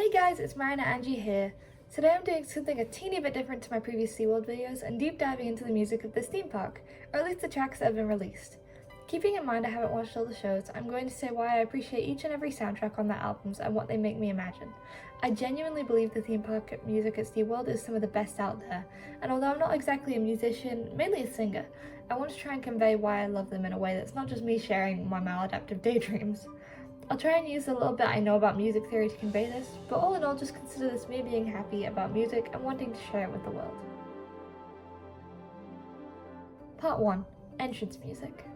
Hey guys, it's MarionetteAngie here. Today I'm doing something a teeny bit different to my previous SeaWorld videos and deep diving into the music of this theme park, or at least the tracks that have been released. Keeping in mind I haven't watched all the shows, I'm going to say why I appreciate each and every soundtrack on their albums and what they make me imagine. I genuinely believe the theme park music at SeaWorld is some of the best out there, and although I'm not exactly a musician, mainly a singer, I want to try and convey why I love them in a way that's not just me sharing my maladaptive daydreams. I'll try and use a little bit I know about music theory to convey this, but all in all just consider this me being happy about music and wanting to share it with the world. Part 1. Entrance Music.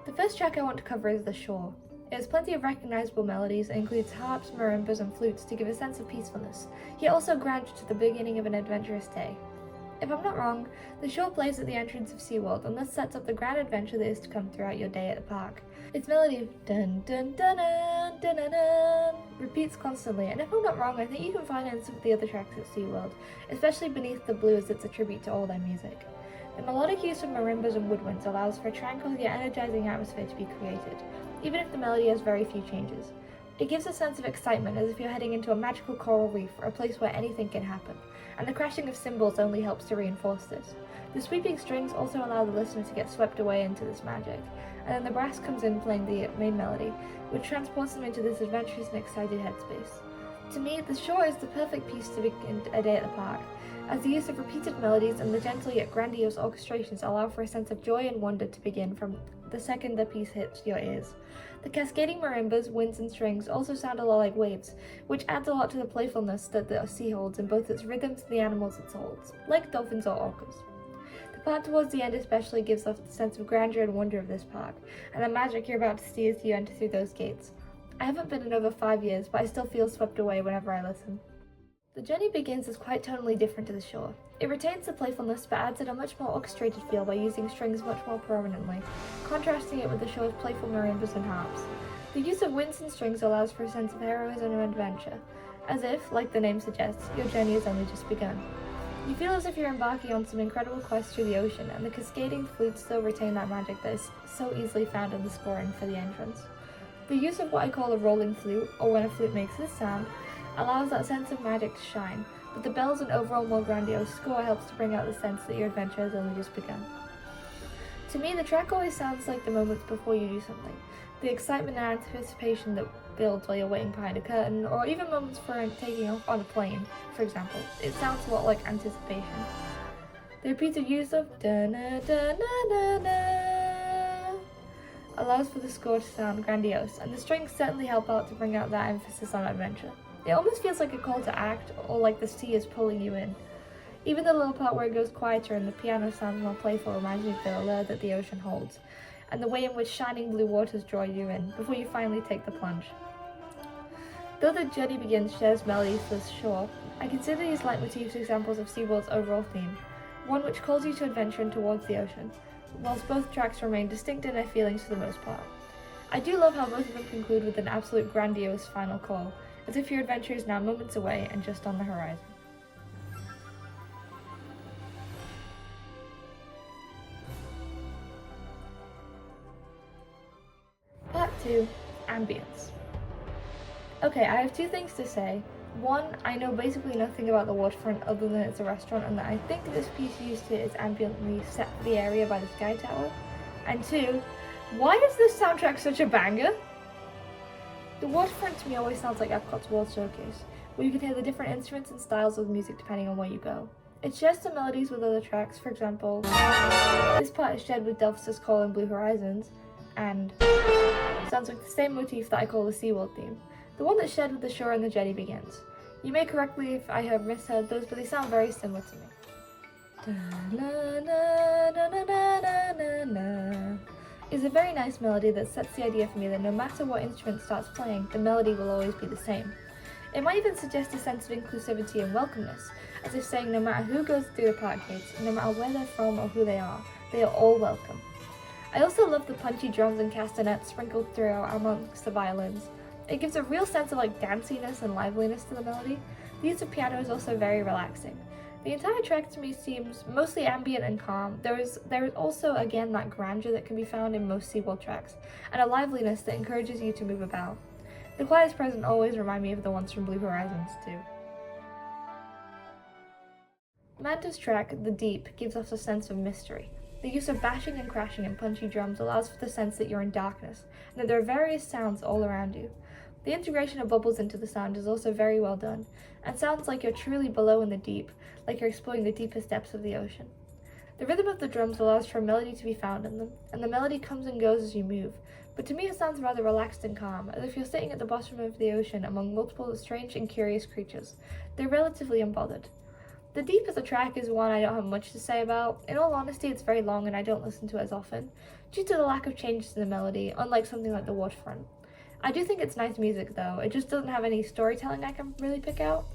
The first track I want to cover is The Shore. It has plenty of recognizable melodies and includes harps, marimbas and flutes to give a sense of peacefulness, yet also grandeur to the beginning of an adventurous day. If I'm not wrong, The Shore plays at the entrance of SeaWorld and thus sets up the grand adventure that is to come throughout your day at the park. Its melody of dun dun dun dun dun dun dun repeats constantly, and if I'm not wrong, I think you can find it in some of the other tracks at SeaWorld, especially Beneath the Blue as it's a tribute to all their music. The melodic use of marimbas and woodwinds allows for a tranquil yet energizing atmosphere to be created, even if the melody has very few changes. It gives a sense of excitement as if you're heading into a magical coral reef or a place where anything can happen, and the crashing of cymbals only helps to reinforce this. The sweeping strings also allow the listener to get swept away into this magic, and then the brass comes in playing the main melody, which transports them into this adventurous and excited headspace. To me, The Shore is the perfect piece to begin a day at the park, as the use of repeated melodies and the gentle yet grandiose orchestrations allow for a sense of joy and wonder to begin from the second the piece hits your ears. The cascading marimbas, winds and strings also sound a lot like waves, which adds a lot to the playfulness that the sea holds in both its rhythms and the animals it holds, like dolphins or orcas. The part towards the end especially gives off the sense of grandeur and wonder of this park, and the magic you're about to see as you enter through those gates. I haven't been in over 5 years, but I still feel swept away whenever I listen. The Journey Begins is quite tonally different to The Shore. It retains the playfulness but adds in a much more orchestrated feel by using strings much more prominently, contrasting it with The Shore's playful marimbas and harps. The use of winds and strings allows for a sense of heroism and adventure, as if, like the name suggests, your journey has only just begun. You feel as if you're embarking on some incredible quest through the ocean, and the cascading flutes still retain that magic that is so easily found in the scoring for the entrance. The use of what I call a rolling flute, or when a flute makes this sound, allows that sense of magic to shine, but the bells and overall more grandiose score helps to bring out the sense that your adventure has only just begun. To me, the track always sounds like the moments before you do something, the excitement and anticipation that builds while you're waiting behind a curtain, or even moments for taking off on a plane, for example. It sounds a lot like anticipation. The repeated use of da-na-da-na-na-na allows for the score to sound grandiose, and the strings certainly help out to bring out that emphasis on adventure. It almost feels like a call to act, or like the sea is pulling you in. Even the little part where it goes quieter and the piano sounds more playful reminds me of the allure that the ocean holds, and the way in which shining blue waters draw you in before you finally take the plunge. Though The Journey Begins shares melodies with The Shore, I consider these leitmotifs examples of SeaWorld's overall theme, one which calls you to adventure and towards the ocean, whilst both tracks remain distinct in their feelings for the most part. I do love how both of them conclude with an absolute grandiose final call, as if your adventure is now moments away and just on the horizon. Part 2. Ambience. Okay, I have two things to say. One, I know basically nothing about the waterfront other than it's a restaurant, and that I think this piece used to is ambiently set for the area by the Sky Tower. And two, why is this soundtrack such a banger? The waterfront to me always sounds like Epcot's World Showcase, where you can hear the different instruments and styles of music depending on where you go. It shares some melodies with other tracks, for example, this part is shared with Delphis's Call and Blue Horizons, and sounds like the same motif that I call the SeaWorld theme, the one that's shared with The Shore and The Journey Begins. You may correct me if I have misheard those, but they sound very similar to me. Is a very nice melody that sets the idea for me that no matter what instrument starts playing, the melody will always be the same. It might even suggest a sense of inclusivity and welcomeness, as if saying no matter who goes through the park gates, no matter where they're from or who they are all welcome. I also love the punchy drums and castanets sprinkled throughout amongst the violins. It gives a real sense of danciness and liveliness to the melody. The use of piano is also very relaxing. The entire track to me seems mostly ambient and calm. There is also again that grandeur that can be found in most SeaWorld tracks, and a liveliness that encourages you to move about. The quietest present always remind me of the ones from Blue Horizons too. Manta's track, The Deep, gives off a sense of mystery. The use of bashing and crashing and punchy drums allows for the sense that you're in darkness, and that there are various sounds all around you. The integration of bubbles into the sound is also very well done, and sounds like you're truly below in the deep, like you're exploring the deepest depths of the ocean. The rhythm of the drums allows for a melody to be found in them, and the melody comes and goes as you move, but to me it sounds rather relaxed and calm, as if you're sitting at the bottom of the ocean among multiple strange and curious creatures. They're relatively unbothered. The Deep as a track is one I don't have much to say about. In all honesty, it's very long and I don't listen to it as often, due to the lack of changes in the melody, unlike something like The Waterfront. I do think it's nice music though, it just doesn't have any storytelling I can really pick out.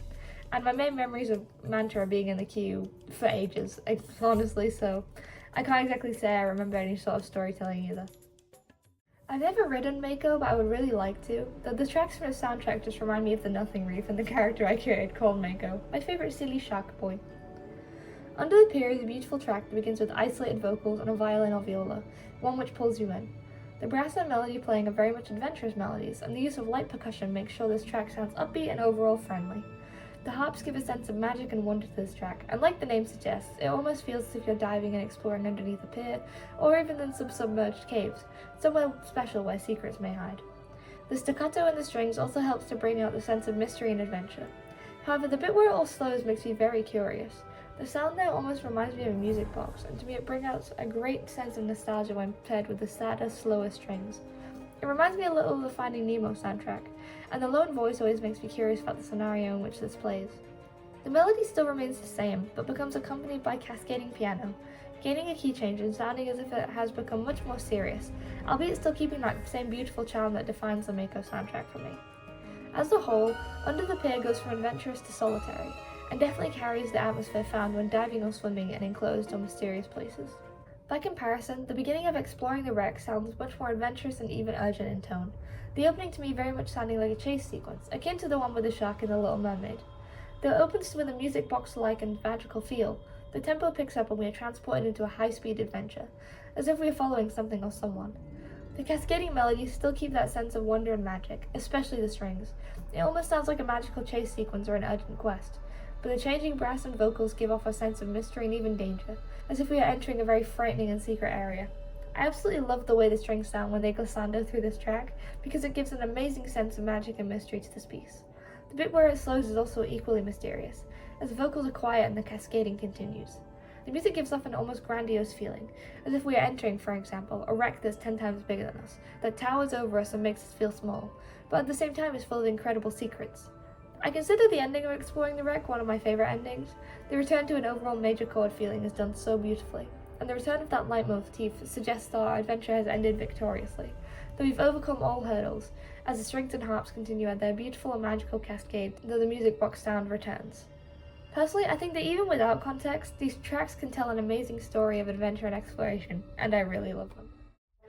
And my main memories of Manta are being in the queue for ages, honestly, so I can't exactly say I remember any sort of storytelling either. I've never ridden Mako, but I would really like to, though the tracks from the soundtrack just remind me of the Nothing Reef and the character I created called Mako, my favourite silly shark boy. Under the Pier is a beautiful track that begins with isolated vocals and a violin or viola, one which pulls you in. The brass and melody playing are very much adventurous melodies, and the use of light percussion makes sure this track sounds upbeat and overall friendly. The harps give a sense of magic and wonder to this track, and like the name suggests, it almost feels as if you're diving and exploring underneath a pier, or even in some submerged caves, somewhere special where secrets may hide. The staccato in the strings also helps to bring out the sense of mystery and adventure. However, the bit where it all slows makes me very curious. The sound there almost reminds me of a music box, and to me it brings out a great sense of nostalgia when paired with the sadder, slower strings. It reminds me a little of the Finding Nemo soundtrack, and the lone voice always makes me curious about the scenario in which this plays. The melody still remains the same, but becomes accompanied by cascading piano, gaining a key change and sounding as if it has become much more serious, albeit still keeping that same beautiful charm that defines the Mako soundtrack for me. As a whole, Under the Pier goes from adventurous to solitary, and definitely carries the atmosphere found when diving or swimming in enclosed or mysterious places. By comparison, the beginning of Exploring the Wreck sounds much more adventurous and even urgent in tone, the opening to me very much sounding like a chase sequence, akin to the one with the shark in The Little Mermaid. Though it opens with a music box-like and magical feel, the tempo picks up and we are transported into a high-speed adventure, as if we are following something or someone. The cascading melodies still keep that sense of wonder and magic, especially the strings. It almost sounds like a magical chase sequence or an urgent quest, but the changing brass and vocals give off a sense of mystery and even danger, as if we are entering a very frightening and secret area. I absolutely love the way the strings sound when they glissando through this track, because it gives an amazing sense of magic and mystery to this piece. The bit where it slows is also equally mysterious, as the vocals are quiet and the cascading continues. The music gives off an almost grandiose feeling, as if we are entering, for example, a wreck that's 10 times bigger than us, that towers over us and makes us feel small, but at the same time is full of incredible secrets. I consider the ending of Exploring the Wreck one of my favourite endings. The return to an overall major chord feeling is done so beautifully, and the return of that leitmotif suggests that our adventure has ended victoriously, that we've overcome all hurdles, as the strings and harps continue at their beautiful and magical cascade, though the music box sound returns. Personally, I think that even without context, these tracks can tell an amazing story of adventure and exploration, and I really love them.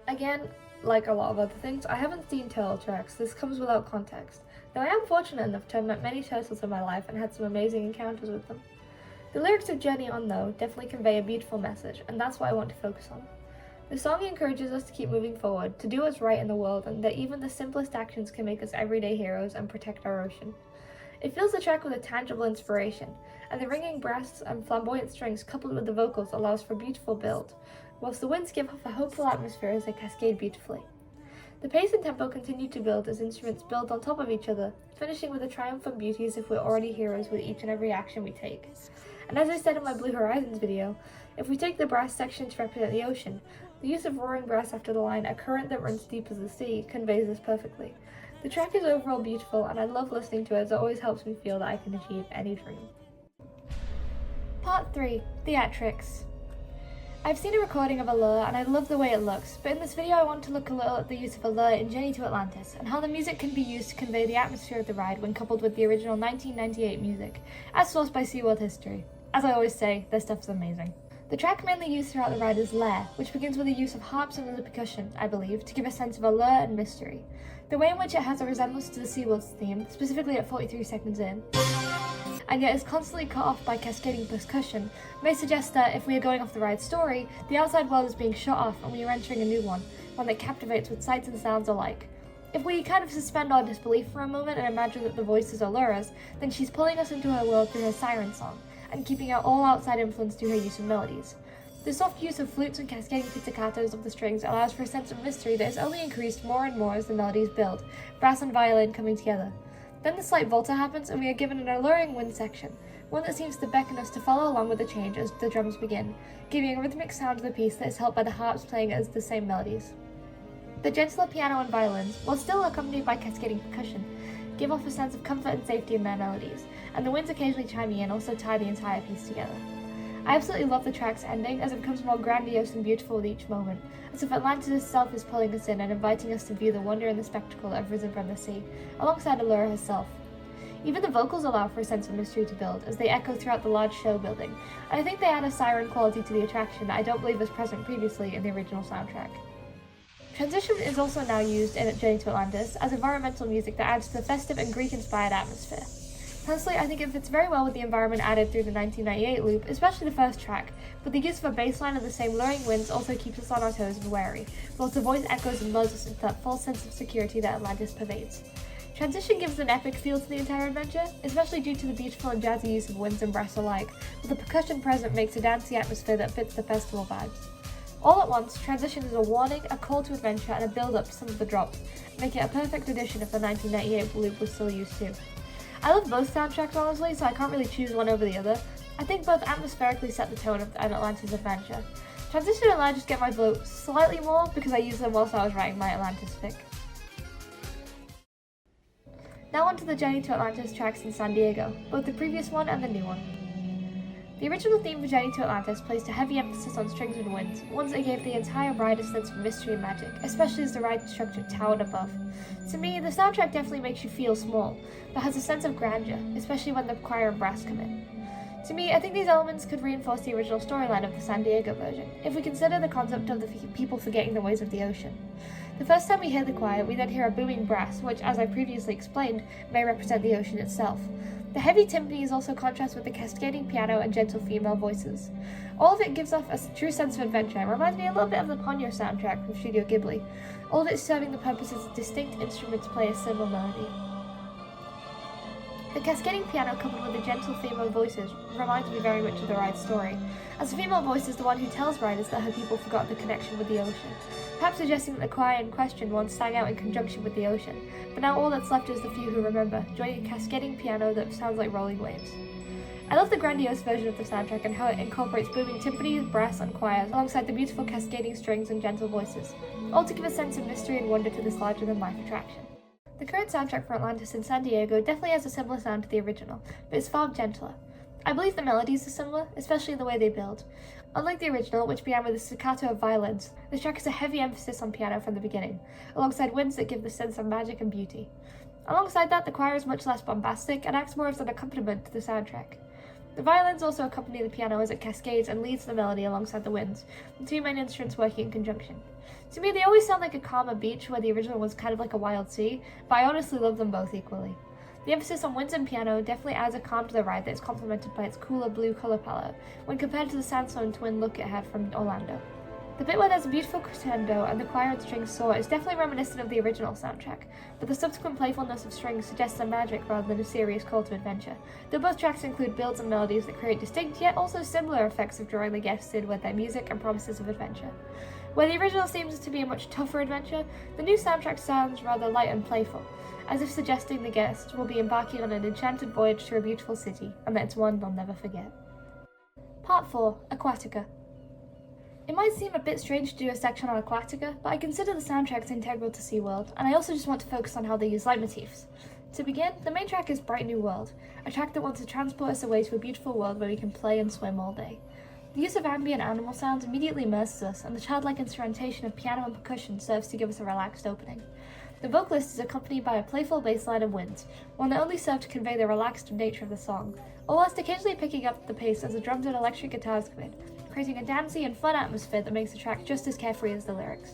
Again, like a lot of other things, I haven't seen turtle tracks. This comes without context, though I am fortunate enough to have met many turtles in my life and had some amazing encounters with them. The lyrics of Journey On, though, definitely convey a beautiful message, and that's what I want to focus on. The song encourages us to keep moving forward, to do what's right in the world, and that even the simplest actions can make us everyday heroes and protect our ocean. It fills the track with a tangible inspiration, and the ringing brass and flamboyant strings coupled with the vocals allows for a beautiful build, whilst the winds give off a hopeful atmosphere as they cascade beautifully. The pace and tempo continue to build as instruments build on top of each other, finishing with a triumphant beauty as if we're already heroes with each and every action we take. And as I said in my Blue Horizons video, if we take the brass section to represent the ocean, the use of roaring brass after the line "A current that runs deep as the sea" conveys this perfectly. The track is overall beautiful, and I love listening to it as it always helps me feel that I can achieve any dream. Part 3. Theatrics. I've seen a recording of Allure and I love the way it looks, but in this video I want to look a little at the use of Allure in Journey to Atlantis, and how the music can be used to convey the atmosphere of the ride when coupled with the original 1998 music, as sourced by SeaWorld History. As I always say, their stuff's amazing. The track mainly used throughout the ride is Lair, which begins with the use of harps and other percussion, I believe, to give a sense of allure and mystery. The way in which it has a resemblance to the SeaWorld's theme, specifically at 43 seconds in, and yet is constantly cut off by cascading percussion, may suggest that if we are going off the ride's story, the outside world is being shut off and we are entering a new one that captivates with sights and sounds alike. If we kind of suspend our disbelief for a moment and imagine that the voices allure us, then she's pulling us into her world through her siren song, and keeping out all outside influence through her use of melodies. The soft use of flutes and cascading pizzicatos of the strings allows for a sense of mystery that is only increased more and more as the melodies build, brass and violin coming together. Then the slight volta happens and we are given an alluring wind section, one that seems to beckon us to follow along with the change as the drums begin, giving a rhythmic sound to the piece that is helped by the harps playing as the same melodies. The gentler piano and violins, while still accompanied by cascading percussion, give off a sense of comfort and safety in their melodies, and the winds occasionally chiming in also tie the entire piece together. I absolutely love the track's ending as it becomes more grandiose and beautiful with each moment, as if Atlantis itself is pulling us in and inviting us to view the wonder and the spectacle that have risen from the sea, alongside Allura herself. Even the vocals allow for a sense of mystery to build, as they echo throughout the large show building, and I think they add a siren quality to the attraction that I don't believe was present previously in the original soundtrack. Transition is also now used in Journey to Atlantis as environmental music that adds to the festive and Greek-inspired atmosphere. Personally, I think it fits very well with the environment added through the 1998 loop, especially the first track, but the use of a bass line and the same luring winds also keeps us on our toes and wary, whilst the voice echoes and lulls us into that false sense of security that Atlantis pervades. Transition gives an epic feel to the entire adventure, especially due to the beautiful and jazzy use of winds and brass alike, but the percussion present makes a dancey atmosphere that fits the festival vibes. All at once, Transition is a warning, a call to adventure, and a build-up to some of the drops, making it a perfect addition if the 1998 loop was still used too. I love both soundtracks honestly, so I can't really choose one over the other. I think both atmospherically set the tone of an Atlantis adventure. Transition and I just get my vote slightly more because I used them whilst I was writing my Atlantis fic. Now on to the Journey to Atlantis tracks in San Diego, both the previous one and the new one. The original theme for Journey to Atlantis placed a heavy emphasis on strings and winds, ones that gave the entire ride a sense of mystery and magic, especially as the ride structure towered above. To me, the soundtrack definitely makes you feel small, but has a sense of grandeur, especially when the choir and brass come in. To me, I think these elements could reinforce the original storyline of the San Diego version, if we consider the concept of the people forgetting the ways of the ocean. The first time we hear the choir, we then hear a booming brass, which, as I previously explained, may represent the ocean itself. The heavy timpanis also contrast with the cascading piano and gentle female voices. All of it gives off a true sense of adventure and reminds me a little bit of the Ponyo soundtrack from Studio Ghibli, all of it serving the purposes of distinct instruments play a similar melody. The cascading piano coupled with the gentle female voices reminds me very much of the ride's story, as the female voice is the one who tells riders that her people forgot the connection with the ocean, perhaps suggesting that the choir in question once sang out in conjunction with the ocean, but now all that's left is the few who remember, joining a cascading piano that sounds like rolling waves. I love the grandiose version of the soundtrack and how it incorporates booming timpanis, brass, and choirs, alongside the beautiful cascading strings and gentle voices, all to give a sense of mystery and wonder to this larger-than-life attraction. The current soundtrack for Atlantis in San Diego definitely has a similar sound to the original, but is far gentler. I believe the melodies are similar, especially in the way they build. Unlike the original, which began with a staccato of violins, this track has a heavy emphasis on piano from the beginning, alongside winds that give the sense of magic and beauty. Alongside that, the choir is much less bombastic and acts more as an accompaniment to the soundtrack. The violins also accompany the piano as it cascades and leads the melody alongside the winds, the two main instruments working in conjunction. To me, they always sound like a calmer beach where the original was kind of like a wild sea, but I honestly love them both equally. The emphasis on winds and piano definitely adds a calm to the ride that is complemented by its cooler blue color palette when compared to the sandstone twin look it had from Orlando. The bit where there's a beautiful crescendo and the choir and strings soar is definitely reminiscent of the original soundtrack, but the subsequent playfulness of strings suggests a magic rather than a serious call to adventure, though both tracks include builds and melodies that create distinct yet also similar effects of drawing the guests in with their music and promises of adventure. Where the original seems to be a much tougher adventure, the new soundtrack sounds rather light and playful, as if suggesting the guest will be embarking on an enchanted voyage to a beautiful city, and that it's one they'll never forget. Part 4. Aquatica. It might seem a bit strange to do a section on Aquatica, but I consider the soundtracks integral to SeaWorld, and I also just want to focus on how they use leitmotifs. To begin, the main track is Bright New World, a track that wants to transport us away to a beautiful world where we can play and swim all day. The use of ambient animal sounds immediately immerses us, and the childlike instrumentation of piano and percussion serves to give us a relaxed opening. The vocalist is accompanied by a playful bass line and winds, one that only serve to convey the relaxed nature of the song, all whilst occasionally picking up the pace as the drums and electric guitars come in, creating a dancey and fun atmosphere that makes the track just as carefree as the lyrics.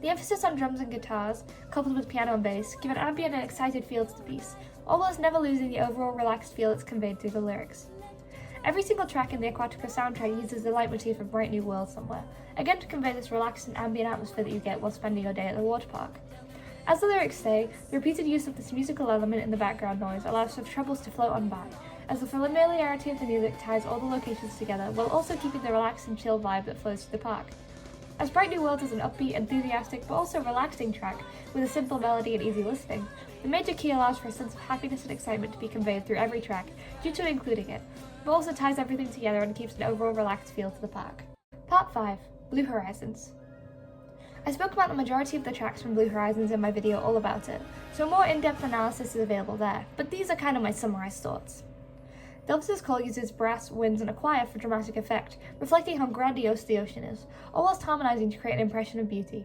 The emphasis on drums and guitars, coupled with piano and bass, give an ambient and excited feel to the piece, all whilst never losing the overall relaxed feel that's conveyed through the lyrics. Every single track in the Aquatica soundtrack uses the leitmotif of Bright New World somewhere, again to convey this relaxed and ambient atmosphere that you get while spending your day at the water park. As the lyrics say, the repeated use of this musical element in the background noise allows for troubles to float on by, as the familiarity of the music ties all the locations together while also keeping the relaxed and chill vibe that flows through the park. As Bright New World is an upbeat, enthusiastic, but also relaxing track with a simple melody and easy listening, the major key allows for a sense of happiness and excitement to be conveyed through every track due to including it, but also ties everything together and keeps an overall relaxed feel to the park. Part 5. Blue Horizons. I spoke about the majority of the tracks from Blue Horizons in my video all about it, so a more in-depth analysis is available there, but these are kind of my summarized thoughts. Delphis' call uses brass, winds, and a choir for dramatic effect, reflecting how grandiose the ocean is, all whilst harmonizing to create an impression of beauty.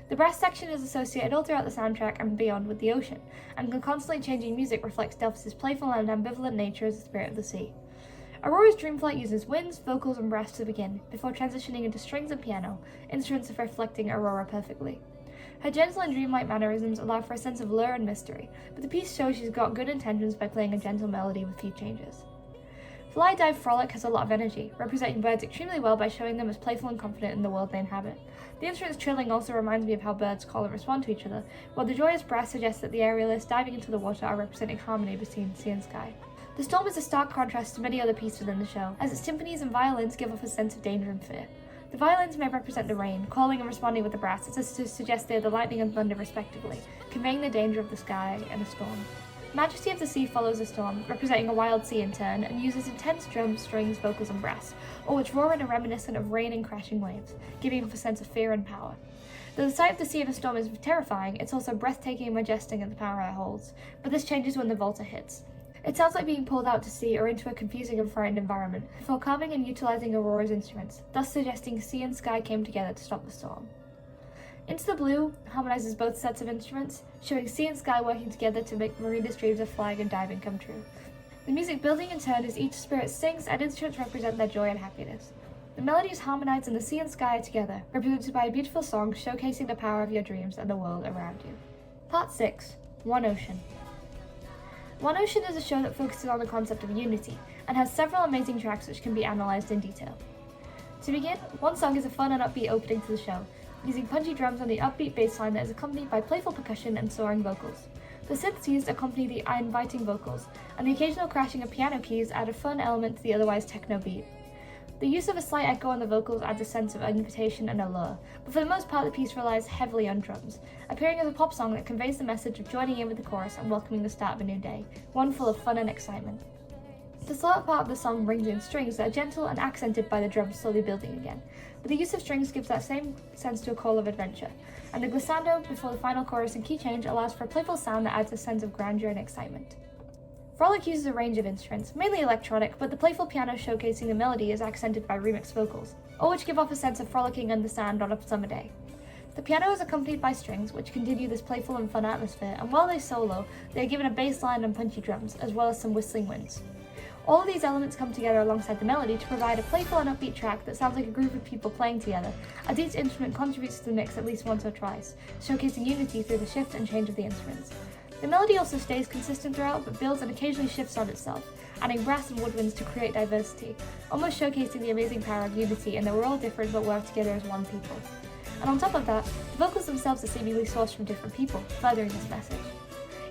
The brass section is associated all throughout the soundtrack and beyond with the ocean, and the constantly changing music reflects Delphis' playful and ambivalent nature as the spirit of the sea. Aurora's Dreamflight uses winds, vocals, and brass to begin, before transitioning into strings and piano, instruments reflecting Aurora perfectly. Her gentle and dreamlike mannerisms allow for a sense of lure and mystery, but the piece shows she's got good intentions by playing a gentle melody with few changes. Fly Dive Frolic has a lot of energy, representing birds extremely well by showing them as playful and confident in the world they inhabit. The instrument's trilling also reminds me of how birds call and respond to each other, while the joyous brass suggests that the aerialists diving into the water are representing harmony between sea and sky. The storm is a stark contrast to many other pieces within the show, as its timpanis and violins give off a sense of danger and fear. The violins may represent the rain, calling and responding with the brass as to suggest they are the lightning and thunder respectively, conveying the danger of the sky and a storm. Majesty of the Sea follows the storm, representing a wild sea in turn, and uses intense drums, strings, vocals, and brass, all which roar in a reminiscent of rain and crashing waves, giving off a sense of fear and power. Though the sight of the sea in a storm is terrifying, it's also breathtaking and majestic in the power it holds, but this changes when the Volta hits. It sounds like being pulled out to sea or into a confusing and frightened environment, before calming and utilizing Aurora's instruments, thus suggesting sea and sky came together to stop the storm. Into the Blue harmonizes both sets of instruments, showing sea and sky working together to make Marina's dreams of flying and diving come true. The music building in turn as each spirit sings and instruments represent their joy and happiness. The melodies harmonize and the sea and sky are together, represented by a beautiful song showcasing the power of your dreams and the world around you. Part 6. One Ocean. One Ocean is a show that focuses on the concept of unity, and has several amazing tracks which can be analysed in detail. To begin, one song is a fun and upbeat opening to the show, using punchy drums on the upbeat bass line that is accompanied by playful percussion and soaring vocals. The synths used accompany the inviting vocals, and the occasional crashing of piano keys add a fun element to the otherwise techno beat. The use of a slight echo on the vocals adds a sense of invitation and allure, but for the most part the piece relies heavily on drums, appearing as a pop song that conveys the message of joining in with the chorus and welcoming the start of a new day, one full of fun and excitement. The slower part of the song brings in strings that are gentle and accented by the drums slowly building again, but the use of strings gives that same sense to a call of adventure, and the glissando before the final chorus and key change allows for a playful sound that adds a sense of grandeur and excitement. Frolic uses a range of instruments, mainly electronic, but the playful piano showcasing the melody is accented by remixed vocals, all which give off a sense of frolicking in the sand on a summer day. The piano is accompanied by strings, which continue this playful and fun atmosphere, and while they solo, they are given a bass line and punchy drums, as well as some whistling winds. All of these elements come together alongside the melody to provide a playful and upbeat track that sounds like a group of people playing together, as each instrument contributes to the mix at least once or twice, showcasing unity through the shift and change of the instruments. The melody also stays consistent throughout, but builds and occasionally shifts on itself, adding brass and woodwinds to create diversity, almost showcasing the amazing power of unity and that we're all different but work together as one people. And on top of that, the vocals themselves are seemingly sourced from different people, furthering this message.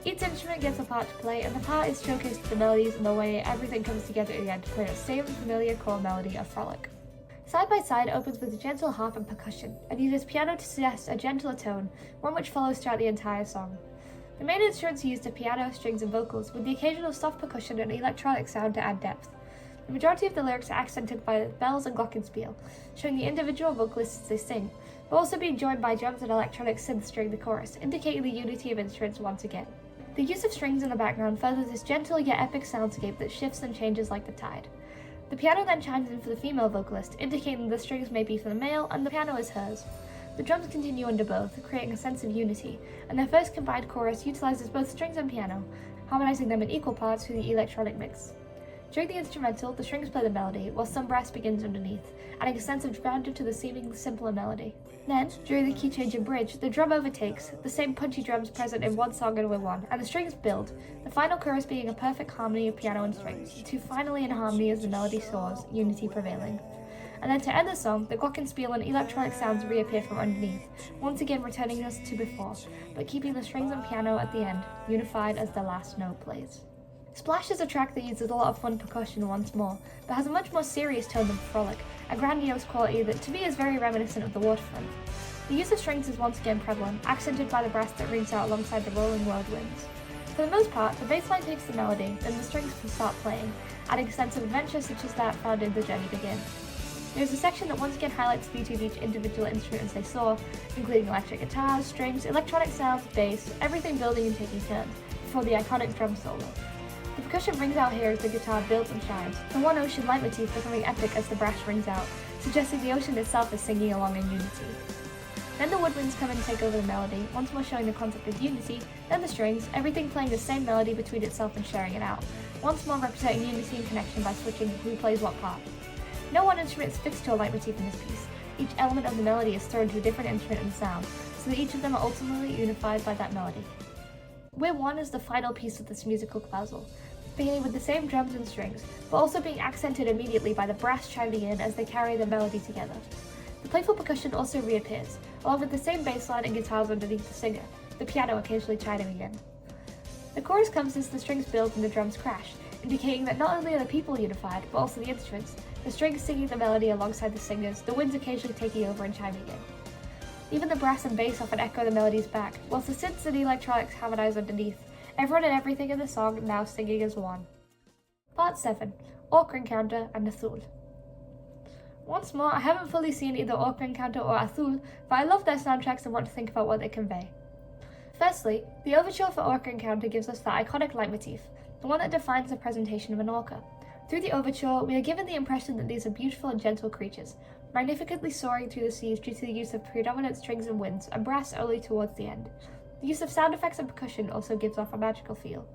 Each instrument gets a part to play, and the part is showcased with the melodies and the way everything comes together at the end to play that same familiar core melody of Frolic. Side by Side opens with a gentle harp and percussion, and uses piano to suggest a gentler tone, one which follows throughout the entire song. The main instruments used are piano, strings, and vocals, with the occasional soft percussion and electronic sound to add depth. The majority of the lyrics are accented by bells and glockenspiel, showing the individual vocalists as they sing, but also being joined by drums and electronic synths during the chorus, indicating the unity of instruments once again. The use of strings in the background furthers this gentle yet epic soundscape that shifts and changes like the tide. The piano then chimes in for the female vocalist, indicating the strings may be for the male and the piano is hers. The drums continue under both, creating a sense of unity, and their first combined chorus utilizes both strings and piano, harmonizing them in equal parts through the electronic mix. During the instrumental, the strings play the melody, while some brass begins underneath, adding a sense of grandeur to the seemingly simpler melody. Then, during the key change and bridge, the drum overtakes, the same punchy drums present in one song and one, and the strings build, the final chorus being a perfect harmony of piano and strings, the two finally in harmony as the melody soars, unity prevailing. And then to end the song, the glockenspiel and electronic sounds reappear from underneath, once again returning us to before, but keeping the strings and piano at the end, unified as the last note plays. Splash is a track that uses a lot of fun percussion once more, but has a much more serious tone than Frolic, a grandiose quality that to me is very reminiscent of the waterfront. The use of strings is once again prevalent, accented by the brass that rings out alongside the rolling whirlwinds. For the most part, the bass line takes the melody, then the strings can start playing, adding a sense of adventure such as that found in The Journey Begins. There's a section that once again highlights the beauty of each individual instrument as they soar, including electric guitars, strings, electronic sounds, bass, everything building and taking turns, before the iconic drum solo. The percussion rings out here as the guitar builds and shines, the one ocean leitmotif becoming epic as the brass rings out, suggesting the ocean itself is singing along in unity. Then the woodwinds come and take over the melody, once more showing the concept of unity, then the strings, everything playing the same melody between itself and sharing it out, once more representing unity and connection by switching who plays what part. No one instrument is fixed to a leitmotif in this piece. Each element of the melody is thrown to a different instrument and sound, so that each of them are ultimately unified by that melody. We're One is the final piece of this musical puzzle, beginning with the same drums and strings, but also being accented immediately by the brass chiming in as they carry the melody together. The playful percussion also reappears, along with the same bass line and guitars underneath the singer, the piano occasionally chiming in. The chorus comes as the strings build and the drums crash, indicating that not only are the people unified, but also the instruments, the strings singing the melody alongside the singers, the winds occasionally taking over and chiming in. Even the brass and bass often echo the melodies back, whilst the synths and electronics harmonize underneath, everyone and everything in the song now singing as one. Part 7. Orca Encounter and Azul. Once more, I haven't fully seen either Orca Encounter or Azul, but I love their soundtracks and want to think about what they convey. Firstly, the overture for Orca Encounter gives us the iconic leitmotif, the one that defines the presentation of an orca. Through the overture, we are given the impression that these are beautiful and gentle creatures, magnificently soaring through the seas due to the use of predominant strings and winds, and brass only towards the end. The use of sound effects and percussion also gives off a magical feel.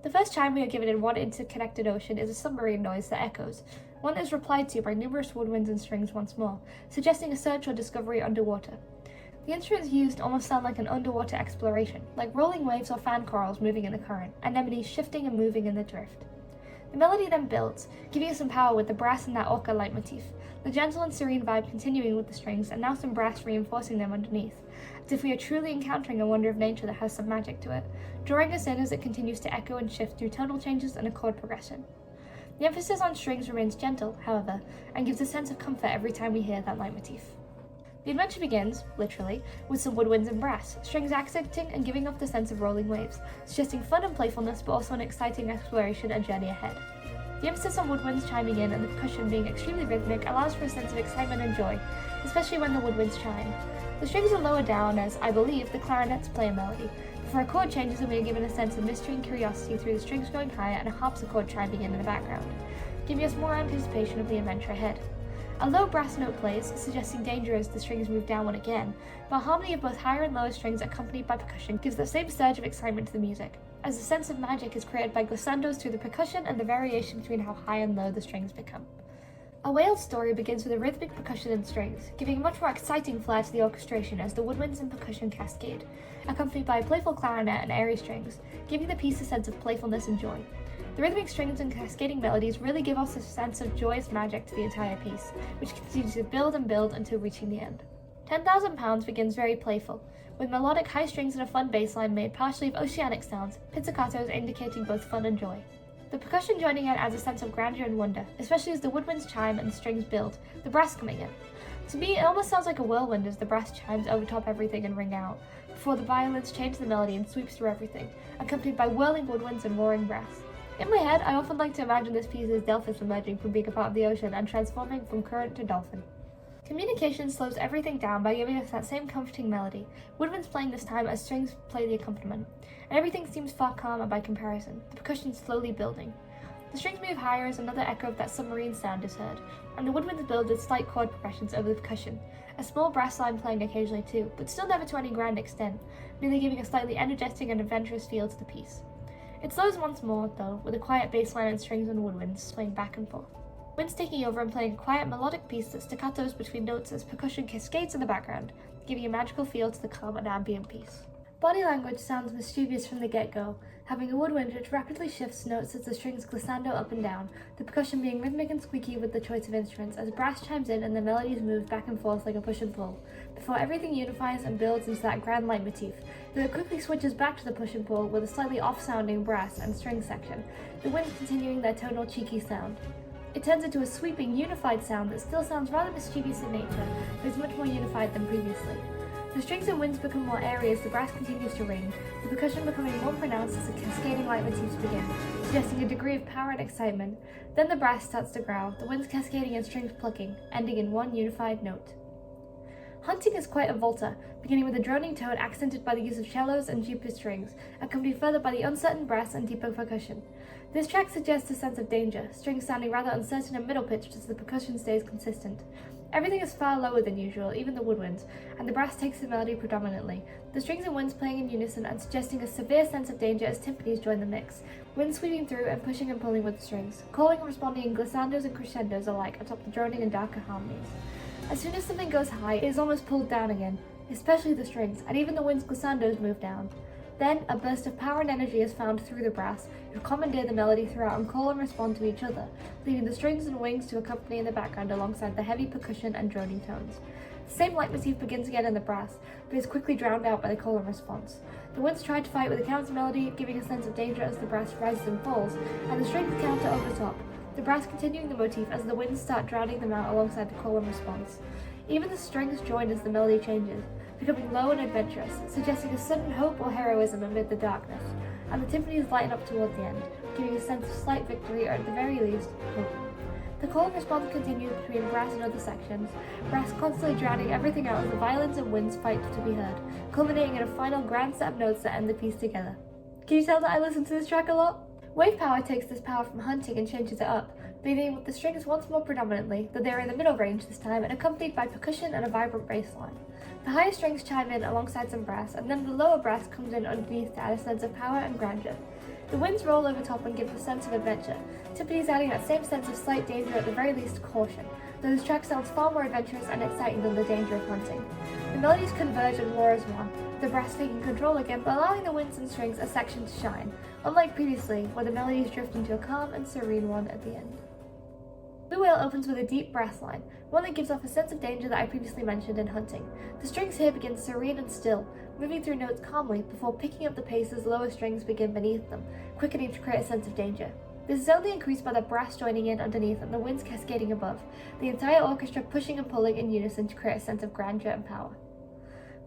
The first chime we are given in one interconnected ocean is a submarine noise that echoes, one that is replied to by numerous woodwinds and strings once more, suggesting a search or discovery underwater. The instruments used almost sound like an underwater exploration, like rolling waves or fan corals moving in the current, anemones shifting and moving in the drift. The melody then builds, giving us some power with the brass and that orca leitmotif, the gentle and serene vibe continuing with the strings and now some brass reinforcing them underneath, as if we are truly encountering a wonder of nature that has some magic to it, drawing us in as it continues to echo and shift through tonal changes and a chord progression. The emphasis on strings remains gentle, however, and gives a sense of comfort every time we hear that leitmotif. The adventure begins, literally, with some woodwinds and brass, strings accenting and giving off the sense of rolling waves, suggesting fun and playfulness but also an exciting exploration and journey ahead. The emphasis on woodwinds chiming in and the percussion being extremely rhythmic allows for a sense of excitement and joy, especially when the woodwinds chime. The strings are lowered down as, I believe, the clarinets play a melody, before a chord changes and we are given a sense of mystery and curiosity through the strings going higher and a harpsichord chiming in the background, giving us more anticipation of the adventure ahead. A low brass note plays, suggesting danger as the strings move downward again, but a harmony of both higher and lower strings accompanied by percussion gives the same surge of excitement to the music, as a sense of magic is created by glissandos through the percussion and the variation between how high and low the strings become. A whale's story begins with a rhythmic percussion and strings, giving a much more exciting flair to the orchestration as the woodwinds and percussion cascade, accompanied by a playful clarinet and airy strings, giving the piece a sense of playfulness and joy. The rhythmic strings and cascading melodies really give us a sense of joyous magic to the entire piece, which continues to build and build until reaching the end. 10,000 Pounds begins very playful, with melodic high strings and a fun bass line made partially of oceanic sounds, pizzicatos indicating both fun and joy. The percussion joining in adds a sense of grandeur and wonder, especially as the woodwinds chime and the strings build, the brass coming in. To me, it almost sounds like a whirlwind as the brass chimes overtop everything and ring out, before the violins change the melody and sweeps through everything, accompanied by whirling woodwinds and roaring brass. In my head, I often like to imagine this piece as Delphis emerging from being a part of the ocean and transforming from current to dolphin. Communication slows everything down by giving us that same comforting melody, woodwinds playing this time as strings play the accompaniment, and everything seems far calmer by comparison, the percussion slowly building. The strings move higher as another echo of that submarine sound is heard, and the woodwinds build with slight chord progressions over the percussion, a small brass line playing occasionally too, but still never to any grand extent, merely giving a slightly energetic and adventurous feel to the piece. It slows once more, though, with a quiet bass line and strings and woodwinds swaying back and forth. Winds taking over and playing a quiet melodic piece that staccatos between notes as percussion cascades in the background, giving a magical feel to the calm and ambient piece. Body language sounds mischievous from the get-go, having a woodwind which rapidly shifts notes as the strings glissando up and down, the percussion being rhythmic and squeaky with the choice of instruments as brass chimes in and the melodies move back and forth like a push and pull, before everything unifies and builds into that grand leitmotif, though it quickly switches back to the push and pull with a slightly off-sounding brass and string section, the winds continuing their tonal cheeky sound. It turns into a sweeping, unified sound that still sounds rather mischievous in nature, but is much more unified than previously. The strings and winds become more airy as the brass continues to ring, the percussion becoming more pronounced as the cascading leitmotifs begin, suggesting a degree of power and excitement. Then the brass starts to growl, the winds cascading and strings plucking, ending in one unified note. Hunting is quite a volta, beginning with a droning tone accented by the use of cellos and deeper strings, accompanied further by the uncertain brass and deeper percussion. This track suggests a sense of danger, strings sounding rather uncertain and middle-pitched as the percussion stays consistent. Everything is far lower than usual, even the woodwinds, and the brass takes the melody predominantly, the strings and winds playing in unison and suggesting a severe sense of danger as timpanis join the mix, winds sweeping through and pushing and pulling with the strings, calling and responding in glissandos and crescendos alike atop the droning and darker harmonies. As soon as something goes high, it is almost pulled down again, especially the strings, and even the winds glissandos move down. Then, a burst of power and energy is found through the brass, who commandeer the melody throughout and call and respond to each other, leaving the strings and wings to accompany in the background alongside the heavy percussion and droning tones. The same leitmotif begins again in the brass, but is quickly drowned out by the call and response. The winds try to fight with a counter melody, giving a sense of danger as the brass rises and falls, and the strings counter over top, the brass continuing the motif as the winds start drowning them out alongside the call and response. Even the strings join as the melody changes, becoming low and adventurous, suggesting a sudden hope or heroism amid the darkness, and the timpanis lighten up towards the end, giving a sense of slight victory or at the very least, hope. The call and response continues between brass and other sections, brass constantly drowning everything out as the violins and winds fight to be heard, culminating in a final grand set of notes that end the piece together. Can you tell that I listen to this track a lot? Wave power takes this power from hunting and changes it up, beginning with the strings once more predominantly, though they are in the middle range this time and accompanied by percussion and a vibrant bass line. The higher strings chime in alongside some brass, and then the lower brass comes in underneath to add a sense of power and grandeur. The winds roll over top and give a sense of adventure, timpanis adding that same sense of slight danger, at the very least caution, though this track sounds far more adventurous and exciting than the danger of hunting. The melodies converge and war as one, the brass taking control again but allowing the winds and strings a section to shine, unlike previously, where the melodies drift into a calm and serene one at the end. Blue Whale opens with a deep brass line, one that gives off a sense of danger that I previously mentioned in hunting. The strings here begin serene and still, moving through notes calmly before picking up the pace as lower strings begin beneath them, quickening to create a sense of danger. This is only increased by the brass joining in underneath and the winds cascading above, the entire orchestra pushing and pulling in unison to create a sense of grandeur and power.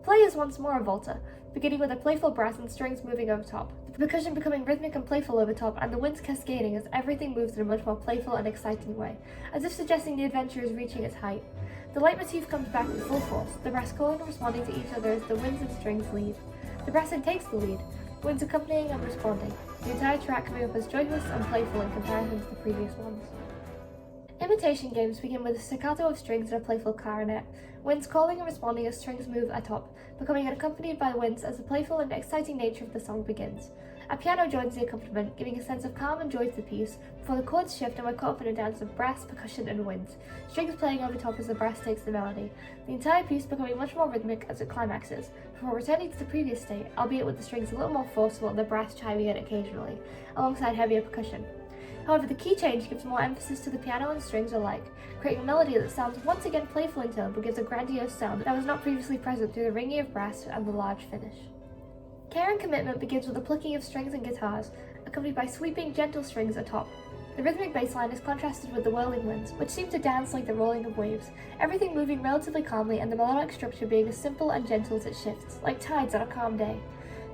Play is once more a volta, beginning with a playful brass and strings moving over top, the percussion becoming rhythmic and playful over top, and the winds cascading as everything moves in a much more playful and exciting way, as if suggesting the adventure is reaching its height. The leitmotif comes back with full force, the brass calling and responding to each other as the winds and strings lead. The brass then takes the lead, winds accompanying and responding, the entire track coming up as joyous and playful in comparison to the previous ones. Imitation games begin with a staccato of strings and a playful clarinet, winds calling and responding as strings move atop, becoming accompanied by winds as the playful and exciting nature of the song begins. A piano joins the accompaniment, giving a sense of calm and joy to the piece, before the chords shift and we're caught up in a dance of brass, percussion and winds, strings playing over top as the brass takes the melody, the entire piece becoming much more rhythmic as it climaxes, before returning to the previous state, albeit with the strings a little more forceful and the brass chiming in occasionally, alongside heavier percussion. However, the key change gives more emphasis to the piano and strings alike, creating a melody that sounds once again playful in tone but gives a grandiose sound that was not previously present through the ringing of brass and the large finish. Care and commitment begins with the plucking of strings and guitars, accompanied by sweeping, gentle strings atop. The rhythmic bass line is contrasted with the whirling winds, which seem to dance like the rolling of waves, everything moving relatively calmly and the melodic structure being as simple and gentle as it shifts, like tides on a calm day.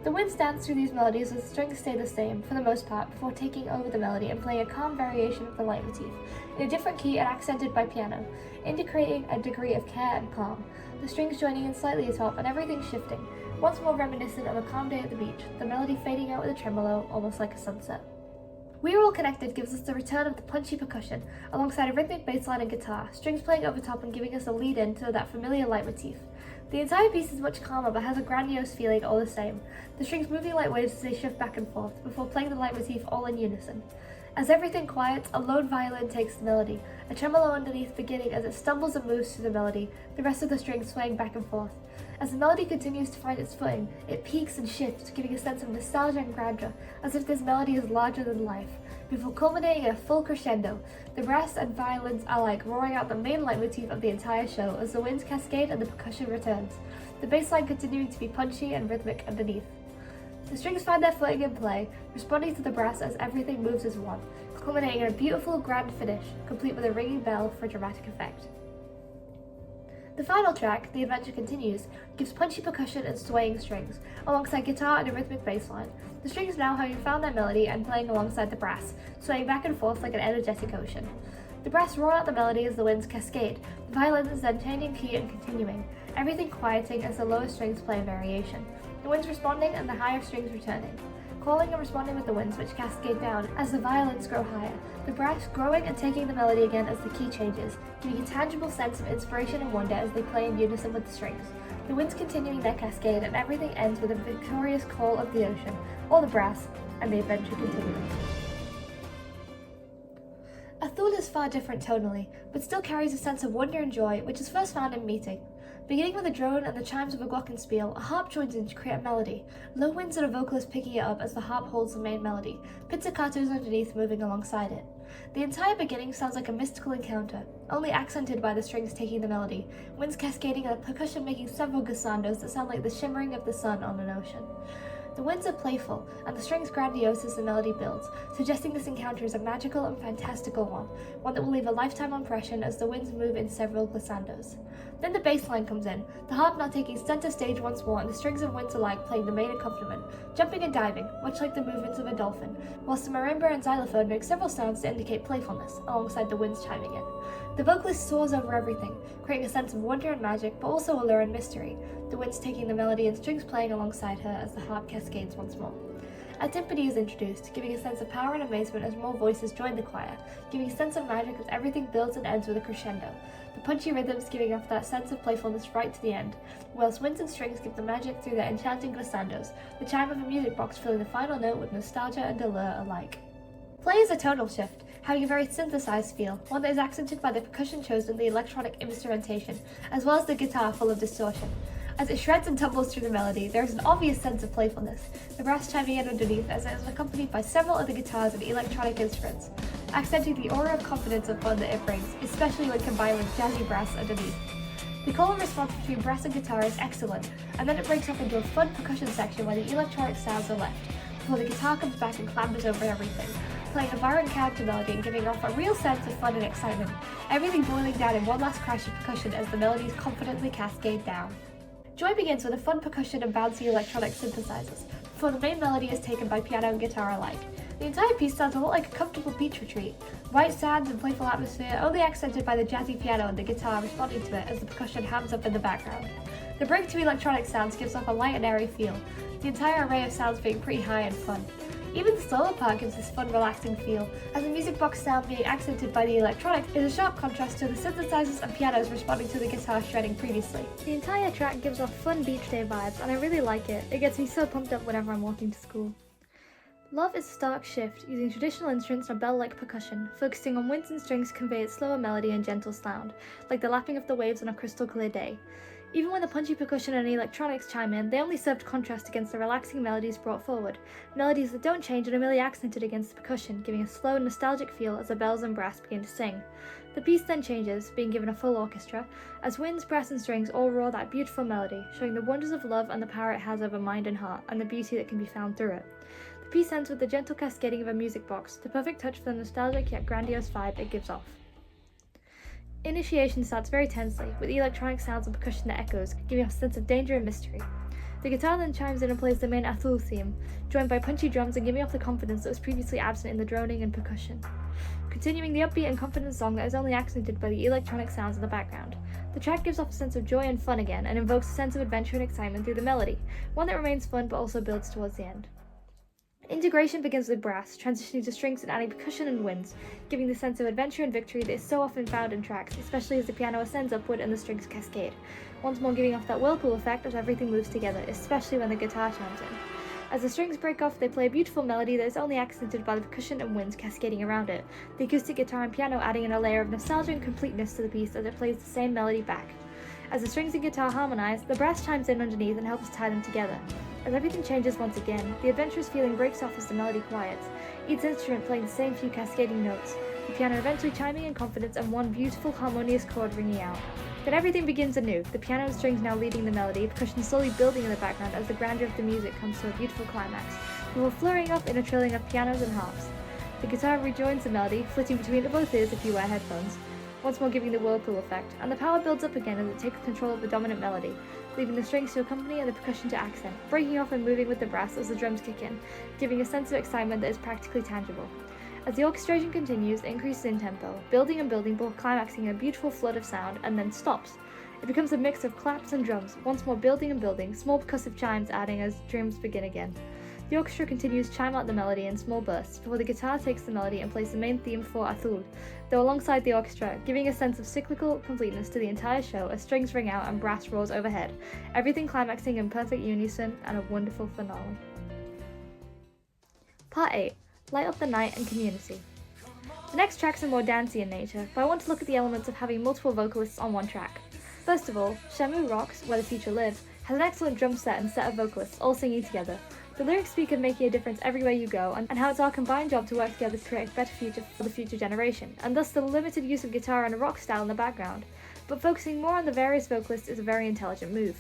The winds dance through these melodies as the strings stay the same, for the most part, before taking over the melody and playing a calm variation of the leitmotif, in a different key and accented by piano, indicating a degree of care and calm, the strings joining in slightly atop and everything shifting, once more reminiscent of a calm day at the beach, the melody fading out with a tremolo, almost like a sunset. We're All Connected gives us the return of the punchy percussion, alongside a rhythmic bass line and guitar, strings playing over top and giving us a lead-in to that familiar leitmotif. The entire piece is much calmer but has a grandiose feeling all the same, the strings moving like waves as they shift back and forth before playing the leitmotif all in unison. As everything quiets, a lone violin takes the melody, a tremolo underneath beginning as it stumbles and moves through the melody, the rest of the strings swaying back and forth. As the melody continues to find its footing, it peaks and shifts, giving a sense of nostalgia and grandeur, as if this melody is larger than life, before culminating in a full crescendo. The brass and violins are like roaring out the main leitmotif of the entire show as the winds cascade and the percussion returns, the bass line continuing to be punchy and rhythmic underneath. The strings find their footing in play, responding to the brass as everything moves as one, culminating in a beautiful grand finish, complete with a ringing bell for dramatic effect. The final track, The Adventure Continues, gives punchy percussion and swaying strings, alongside guitar and a rhythmic bass line, the strings now having found their melody and playing alongside the brass, swaying back and forth like an energetic ocean. The brass roar out the melody as the winds cascade, the violins then changing key and continuing, everything quieting as the lower strings play a variation, the winds responding and the higher strings returning, calling and responding with the winds which cascade down as the violins grow higher, the brass growing and taking the melody again as the key changes, giving a tangible sense of inspiration and wonder as they play in unison with the strings, the winds continuing their cascade, and everything ends with a victorious call of the ocean, or the brass, and the adventure continues. Azul is far different tonally, but still carries a sense of wonder and joy which is first found in meeting. Beginning with a drone and the chimes of a glockenspiel, a harp joins in to create a melody, low winds and a vocalist picking it up as the harp holds the main melody, pizzicatos underneath moving alongside it. The entire beginning sounds like a mystical encounter, only accented by the strings taking the melody, winds cascading and the percussion making several glissandos that sound like the shimmering of the sun on an ocean. The winds are playful, and the strings grandiose as the melody builds, suggesting this encounter is a magical and fantastical one that will leave a lifetime impression as the winds move in several glissandos. Then the bass line comes in, the harp now taking center stage once more and the strings and winds alike playing the main accompaniment, jumping and diving, much like the movements of a dolphin, whilst the marimba and xylophone make several sounds to indicate playfulness, alongside the winds chiming in. The vocalist soars over everything, creating a sense of wonder and magic, but also allure and mystery, the winds taking the melody and strings playing alongside her as the harp cascades once more. A timpani is introduced, giving a sense of power and amazement as more voices join the choir, giving a sense of magic as everything builds and ends with a crescendo, the punchy rhythms giving off that sense of playfulness right to the end, whilst winds and strings give the magic through their enchanting glissandos, the chime of a music box filling the final note with nostalgia and allure alike. Play is a tonal shift, having a very synthesized feel, one that is accented by the percussion chosen in the electronic instrumentation, as well as the guitar full of distortion. As it shreds and tumbles through the melody, there is an obvious sense of playfulness, the brass chiming in underneath as it is accompanied by several other guitars and electronic instruments, accenting the aura of confidence and fun that it brings, especially when combined with jazzy brass underneath. The call and response between brass and guitar is excellent, and then it breaks up into a fun percussion section where the electronic sounds are left, before the guitar comes back and clambers over everything, playing a vibrant character melody and giving off a real sense of fun and excitement, everything boiling down in one last crash of percussion as the melodies confidently cascade down. Joy begins with a fun percussion and bouncy electronic synthesizers, before the main melody is taken by piano and guitar alike. The entire piece sounds a lot like a comfortable beach retreat, bright sounds and playful atmosphere only accented by the jazzy piano and the guitar responding to it as the percussion hams up in the background. The break to electronic sounds gives off a light and airy feel, the entire array of sounds being pretty high and fun. Even the solo part gives this fun, relaxing feel, as the music box sound being accented by the electronic is a sharp contrast to the synthesizers and pianos responding to the guitar shredding previously. The entire track gives off fun beach day vibes, and I really like it. It gets me so pumped up whenever I'm walking to school. Love is a stark shift, using traditional instruments and bell-like percussion, focusing on winds and strings to convey its slower melody and gentle sound, like the lapping of the waves on a crystal clear day. Even when the punchy percussion and electronics chime in, they only serve to contrast against the relaxing melodies brought forward, melodies that don't change and are merely accented against the percussion, giving a slow, nostalgic feel as the bells and brass begin to sing. The piece then changes, being given a full orchestra, as winds, brass and strings all roar that beautiful melody, showing the wonders of love and the power it has over mind and heart, and the beauty that can be found through it. The piece ends with the gentle cascading of a music box, the perfect touch for the nostalgic yet grandiose vibe it gives off. Initiation starts very tensely, with electronic sounds and percussion that echoes, giving off a sense of danger and mystery. The guitar then chimes in and plays the main Azul theme, joined by punchy drums and giving off the confidence that was previously absent in the droning and percussion. Continuing the upbeat and confident song that is only accented by the electronic sounds in the background. The track gives off a sense of joy and fun again, and invokes a sense of adventure and excitement through the melody, one that remains fun but also builds towards the end. Integration begins with brass, transitioning to strings and adding percussion and winds, giving the sense of adventure and victory that is so often found in tracks, especially as the piano ascends upward and the strings cascade, once more giving off that whirlpool effect as everything moves together, especially when the guitar chimes in. As the strings break off, they play a beautiful melody that is only accented by the percussion and winds cascading around it, the acoustic guitar and piano adding in a layer of nostalgia and completeness to the piece as it plays the same melody back. As the strings and guitar harmonize, the brass chimes in underneath and helps tie them together. As everything changes once again, the adventurous feeling breaks off as the melody quiets, each instrument playing the same few cascading notes, the piano eventually chiming in confidence and one beautiful harmonious chord ringing out. Then everything begins anew, the piano and strings now leading the melody, percussion slowly building in the background as the grandeur of the music comes to a beautiful climax, before flaring up in a trilling of pianos and harps. The guitar rejoins the melody, flitting between both ears if you wear headphones, once more giving the whirlpool effect, and the power builds up again as it takes control of the dominant melody, leaving the strings to accompany and the percussion to accent, breaking off and moving with the brass as the drums kick in, giving a sense of excitement that is practically tangible. As the orchestration continues, it increases in tempo, building and building before climaxing in a beautiful flood of sound, and then stops. It becomes a mix of claps and drums, once more building and building, small percussive chimes adding as drums begin again. The orchestra continues to chime out the melody in small bursts before the guitar takes the melody and plays the main theme for Azul, though alongside the orchestra, giving a sense of cyclical completeness to the entire show as strings ring out and brass roars overhead, everything climaxing in perfect unison and a wonderful finale. Part 8. Light Up the Night and Community. The next tracks are more dancey in nature, but I want to look at the elements of having multiple vocalists on one track. First of all, Shamu Rocks, Where the Future Lives, has an excellent drum set and set of vocalists all singing together. The lyrics speak of making a difference everywhere you go, and how it's our combined job to work together to create a better future for the future generation, and thus the limited use of guitar and a rock style in the background. But focusing more on the various vocalists is a very intelligent move.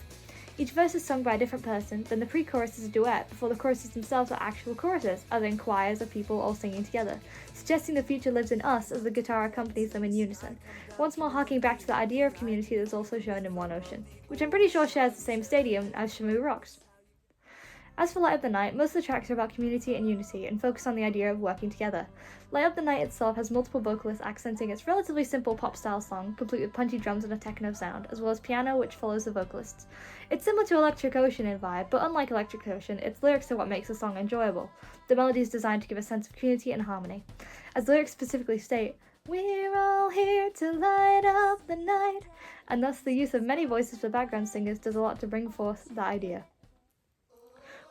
Each verse is sung by a different person, then the pre-chorus is a duet, before the choruses themselves are actual choruses, as in choirs of people all singing together, suggesting the future lives in us as the guitar accompanies them in unison, once more harking back to the idea of community that's also shown in One Ocean, which I'm pretty sure shares the same stadium as Shamu Rocks. As for Light Up the Night, most of the tracks are about community and unity and focus on the idea of working together. Light Up the Night itself has multiple vocalists accenting its relatively simple pop-style song, complete with punchy drums and a techno sound, as well as piano which follows the vocalists. It's similar to Electric Ocean in vibe, but unlike Electric Ocean, its lyrics are what makes the song enjoyable. The melody is designed to give a sense of community and harmony. As the lyrics specifically state, "We're all here to light up the night," and thus the use of many voices for background singers does a lot to bring forth that idea.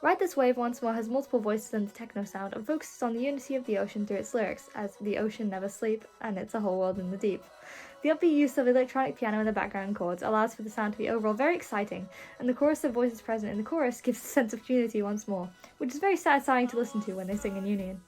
Ride This Wave once more has multiple voices and the techno sound and focuses on the unity of the ocean through its lyrics, as the ocean never sleep and it's a whole world in the deep. The upbeat use of electronic piano in the background chords allows for the sound to be overall very exciting, and the chorus of voices present in the chorus gives a sense of community once more, which is very satisfying to listen to when they sing in union.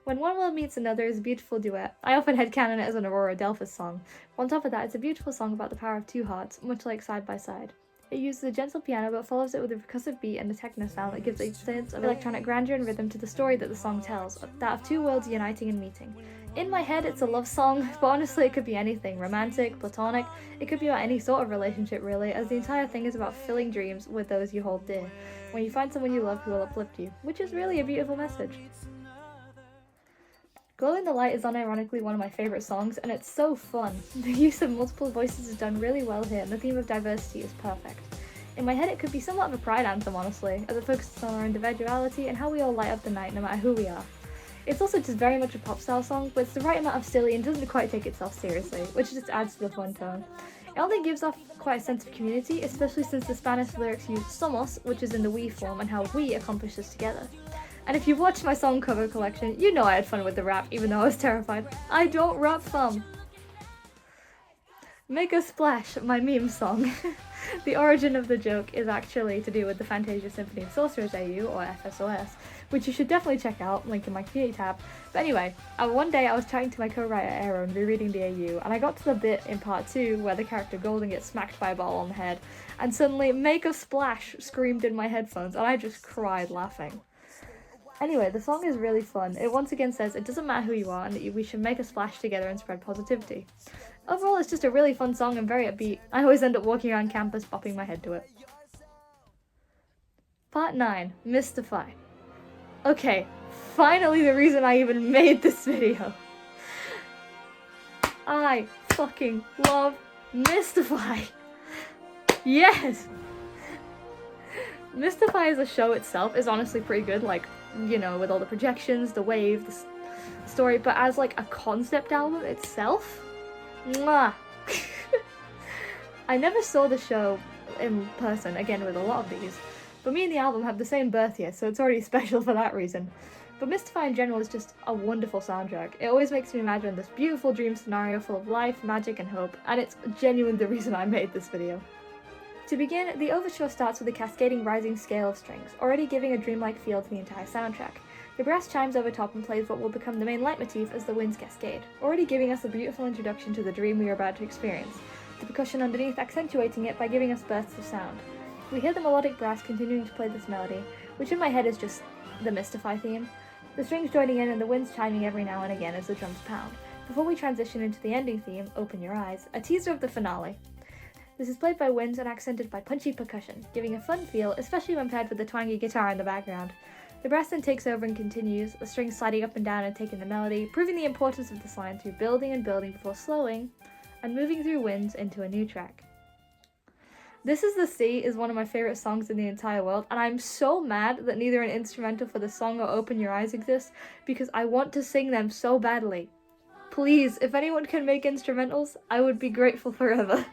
When One World Meets Another is a beautiful duet. I often headcanon it as an Aurora Delphis song. On top of that, it's a beautiful song about the power of two hearts, much like Side by Side. It uses a gentle piano but follows it with a percussive beat and a techno sound that gives a sense of electronic grandeur and rhythm to the story that the song tells, that of two worlds uniting and meeting. In my head, it's a love song, but honestly it could be anything, romantic, platonic, it could be about any sort of relationship really, as the entire thing is about filling dreams with those you hold dear, when you find someone you love who will uplift you, which is really a beautiful message. Glow in the Light is unironically one of my favourite songs, and it's so fun. The use of multiple voices is done really well here, and the theme of diversity is perfect. In my head it could be somewhat of a pride anthem honestly, as it focuses on our individuality and how we all light up the night no matter who we are. It's also just very much a pop style song, but it's the right amount of silly and doesn't quite take itself seriously, which just adds to the fun tone. It only gives off quite a sense of community, especially since the Spanish lyrics use somos, which is in the we form, and how we accomplish this together. And if you've watched my song cover collection, you know I had fun with the rap, even though I was terrified. I don't rap thumb! Make a Splash, my meme song. The origin of the joke is actually to do with the Fantasia Symphony of Sorcerers AU, or FSOS, which you should definitely check out, link in my community tab. But anyway, one day I was chatting to my co-writer Aaron, rereading the AU, and I got to the bit in part 2 where the character Golden gets smacked by a bottle on the head, and suddenly "Make a Splash" screamed in my headphones, and I just cried laughing. Anyway, the song is really fun. It once again says it doesn't matter who you are and that we should make a splash together and spread positivity. Overall, it's just a really fun song and very upbeat. I always end up walking around campus bopping my head to it. Part 9. Mistify. Okay, finally the reason I even made this video. I fucking love Mistify. Yes! Mistify as a show itself is honestly pretty good, like, you know, with all the projections, the wave, the story, but as like a concept album itself, mwah! I never saw the show in person, again with a lot of these, but me and the album have the same birth year, so it's already special for that reason. But Mistify in general is just a wonderful soundtrack. It always makes me imagine this beautiful dream scenario full of life, magic, and hope, and it's genuinely the reason I made this video. To begin, the overture starts with a cascading rising scale of strings, already giving a dreamlike feel to the entire soundtrack. The brass chimes over top and plays what will become the main leitmotif as the winds cascade, already giving us a beautiful introduction to the dream we are about to experience, the percussion underneath accentuating it by giving us bursts of sound. We hear the melodic brass continuing to play this melody, which in my head is just the Mistify theme, the strings joining in and the winds chiming every now and again as the drums pound, before we transition into the ending theme, Open Your Eyes, a teaser of the finale. This is played by winds and accented by punchy percussion, giving a fun feel, especially when paired with the twangy guitar in the background. The brass then takes over and continues, the strings sliding up and down and taking the melody, proving the importance of this line through building and building before slowing, and moving through winds into a new track. This Is the Sea is one of my favourite songs in the entire world, and I'm so mad that neither an instrumental for the song or Open Your Eyes exists, because I want to sing them so badly. Please, if anyone can make instrumentals, I would be grateful forever.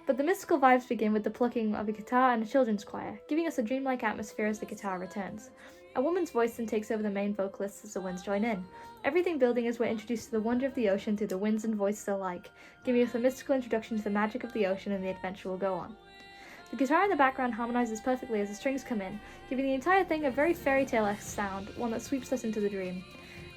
But the mystical vibes begin with the plucking of a guitar and a children's choir, giving us a dreamlike atmosphere as the guitar returns. A woman's voice then takes over the main vocalists as the winds join in. Everything building as we're introduced to the wonder of the ocean through the winds and voices alike, giving us a mystical introduction to the magic of the ocean and the adventure will go on. The guitar in the background harmonizes perfectly as the strings come in, giving the entire thing a very fairy tale-esque sound, one that sweeps us into the dream.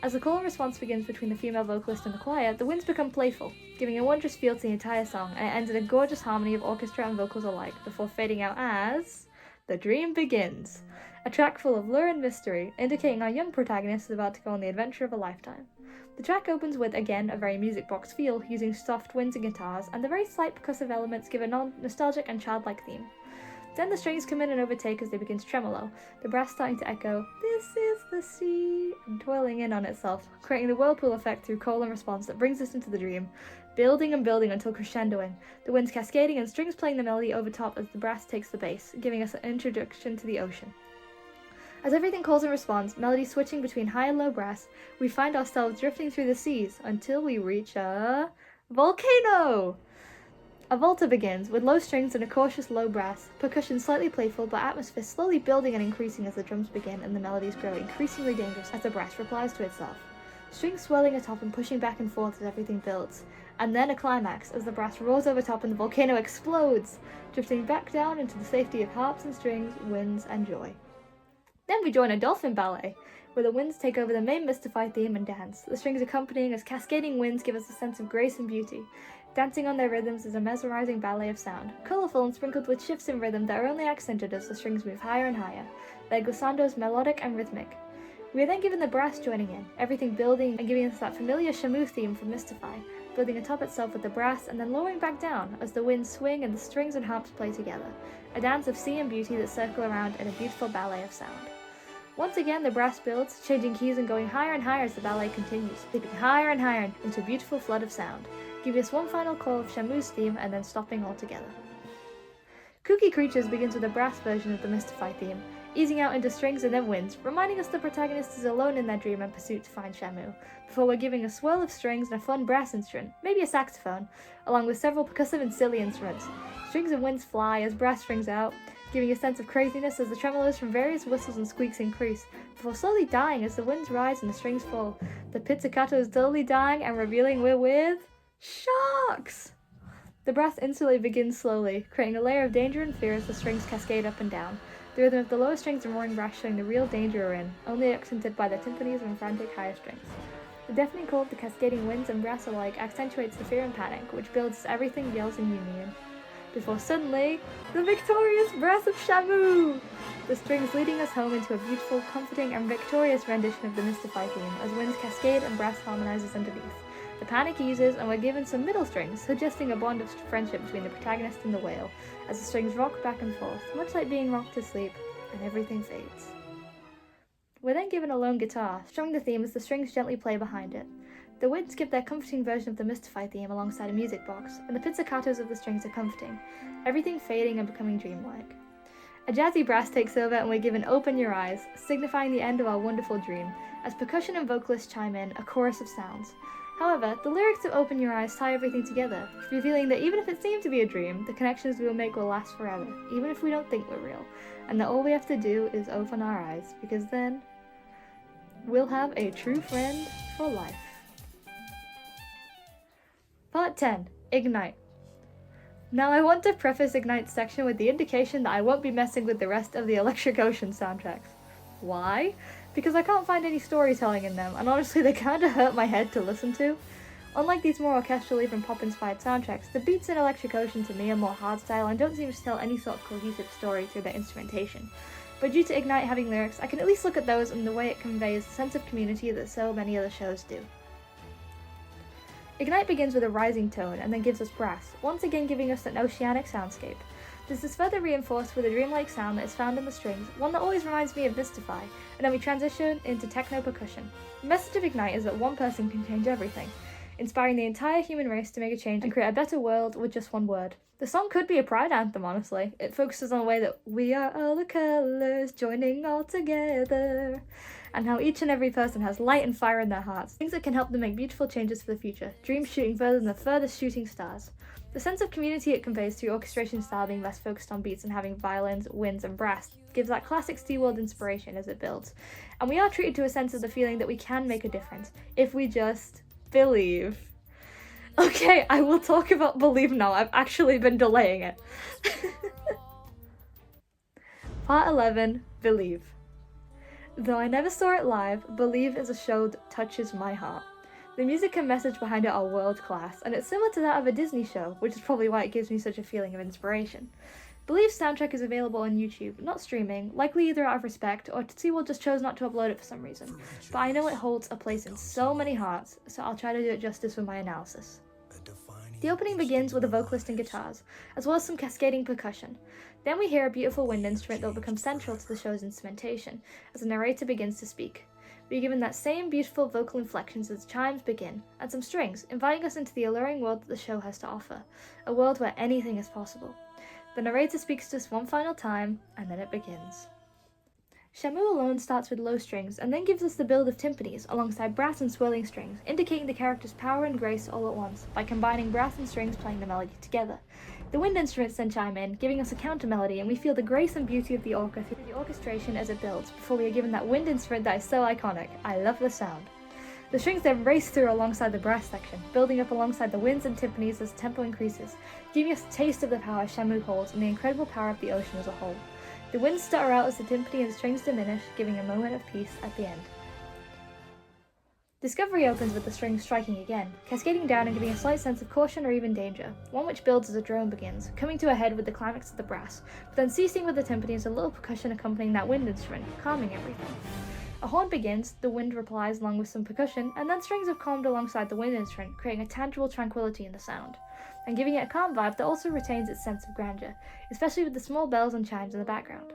As the call and response begins between the female vocalist and the choir, the winds become playful, giving a wondrous feel to the entire song, and it ends in a gorgeous harmony of orchestra and vocals alike, before fading out as The Dream Begins, a track full of lure and mystery, indicating our young protagonist is about to go on the adventure of a lifetime. The track opens with, again, a very music box feel, using soft winds and guitars, and the very slight percussive elements give a nostalgic and childlike theme. Then the strings come in and overtake as they begin to tremolo, the brass starting to echo, "This is the sea," and twirling in on itself, creating the whirlpool effect through call and response that brings us into the dream, building and building until crescendoing, the winds cascading and strings playing the melody over top as the brass takes the bass, giving us an introduction to the ocean. As everything calls and responds, melody switching between high and low brass, we find ourselves drifting through the seas until we reach a volcano! A volta begins, with low strings and a cautious low brass, percussion slightly playful but atmosphere slowly building and increasing as the drums begin and the melodies grow increasingly dangerous as the brass replies to itself. Strings swirling atop and pushing back and forth as everything builds, and then a climax as the brass roars over top and the volcano explodes, drifting back down into the safety of harps and strings, winds and joy. Then we join a dolphin ballet, where the winds take over the main Mistify theme and dance, the strings accompanying as cascading winds give us a sense of grace and beauty. Dancing on their rhythms is a mesmerizing ballet of sound, colourful and sprinkled with shifts in rhythm that are only accented as the strings move higher and higher, their glissandos melodic and rhythmic. We are then given the brass joining in, everything building and giving us that familiar chameau theme from Mistify, building atop itself with the brass and then lowering back down as the winds swing and the strings and harps play together, a dance of sea and beauty that circle around in a beautiful ballet of sound. Once again, the brass builds, changing keys and going higher and higher as the ballet continues, leaping higher and higher into a beautiful flood of sound, giving us one final call of chameau's theme and then stopping altogether. Kooky Creatures begins with a brass version of the Mistify theme, easing out into strings and then winds, reminding us the protagonist is alone in their dream and pursuit to find chameau, before we're giving a swirl of strings and a fun brass instrument, maybe a saxophone, along with several percussive and silly instruments. Strings and winds fly as brass strings out, giving a sense of craziness as the tremolos from various whistles and squeaks increase, before slowly dying as the winds rise and the strings fall, the pizzicato is dully dying and revealing we're with sharks! The brass instantly begins slowly, creating a layer of danger and fear as the strings cascade up and down, the rhythm of the lower strings and roaring brass showing the real danger we're in, only accented by the timpanis and frantic higher strings. The deafening call of the cascading winds and brass alike accentuates the fear and panic, which builds as everything yells in union. Before suddenly, the victorious brass of chameau! The strings leading us home into a beautiful, comforting, and victorious rendition of the Mistify theme as winds cascade and brass harmonizes underneath. The panic eases and we're given some middle strings, suggesting a bond of friendship between the protagonist and the whale, as the strings rock back and forth, much like being rocked to sleep, and everything fades. We're then given a lone guitar, strumming the theme as the strings gently play behind it. The winds give their comforting version of the Mistify theme alongside a music box, and the pizzicatos of the strings are comforting, everything fading and becoming dreamlike. A jazzy brass takes over and we're given Open Your Eyes, signifying the end of our wonderful dream, as percussion and vocalists chime in, a chorus of sounds. However, the lyrics of Open Your Eyes tie everything together, revealing that even if it seemed to be a dream, the connections we will make will last forever, even if we don't think we're real, and that all we have to do is open our eyes, because then we'll have a true friend for life. Part 10. Ignite. Now I want to preface Ignite's section with the indication that I won't be messing with the rest of the Electric Ocean soundtracks. Why? Because I can't find any storytelling in them, and honestly they kinda hurt my head to listen to. Unlike these more orchestral, even pop-inspired soundtracks, the beats in Electric Ocean to me are more hardstyle and don't seem to tell any sort of cohesive story through their instrumentation. But due to Ignite having lyrics, I can at least look at those and the way it conveys the sense of community that so many other shows do. Ignite begins with a rising tone and then gives us brass, once again giving us an oceanic soundscape. This is further reinforced with a dreamlike sound that is found in the strings, one that always reminds me of Mistify, and then we transition into techno percussion. The message of Ignite is that one person can change everything, inspiring the entire human race to make a change and create a better world with just one word. The song could be a pride anthem, honestly. It focuses on the way that we are all the colours joining all together, and how each and every person has light and fire in their hearts, things that can help them make beautiful changes for the future, dreams shooting further than the furthest shooting stars. The sense of community it conveys through orchestration style being less focused on beats and having violins, winds and brass gives that classic SeaWorld inspiration as it builds. And we are treated to a sense of the feeling that we can make a difference, if we just believe. Okay, I will talk about Believe now, I've actually been delaying it. Part 11, Believe. Though I never saw it live, Believe is a show that touches my heart. The music and message behind it are world class, and it's similar to that of a Disney show, which is probably why it gives me such a feeling of inspiration. Believe's soundtrack is available on YouTube, not streaming, likely either out of respect or SeaWorld just chose not to upload it for some reason, but I know it holds a place in so many hearts, so I'll try to do it justice with my analysis. The opening begins with a vocalist and guitars, as well as some cascading percussion. Then we hear a beautiful wind instrument that will become central to the show's instrumentation, as the narrator begins to speak. We are given that same beautiful vocal inflections as the chimes begin, and some strings, inviting us into the alluring world that the show has to offer, a world where anything is possible. The narrator speaks to us one final time, and then it begins. Shamu alone starts with low strings, and then gives us the build of timpanis, alongside brass and swirling strings, indicating the character's power and grace all at once, by combining brass and strings playing the melody together. The wind instruments then chime in, giving us a counter melody, and we feel the grace and beauty of the Orca through the orchestration as it builds, before we are given that wind instrument that is so iconic. I love the sound. The strings then race through alongside the brass section, building up alongside the winds and timpanis as the tempo increases, giving us a taste of the power Shamu holds and the incredible power of the ocean as a whole. The winds stutter out as the timpani and strings diminish, giving a moment of peace at the end. Discovery opens with the strings striking again, cascading down and giving a slight sense of caution or even danger, one which builds as the drone begins, coming to a head with the climax of the brass, but then ceasing with the timpani as a little percussion accompanying that wind instrument, calming everything. A horn begins, the wind replies along with some percussion, and then strings have calmed alongside the wind instrument, creating a tangible tranquility in the sound, and giving it a calm vibe that also retains its sense of grandeur, especially with the small bells and chimes in the background.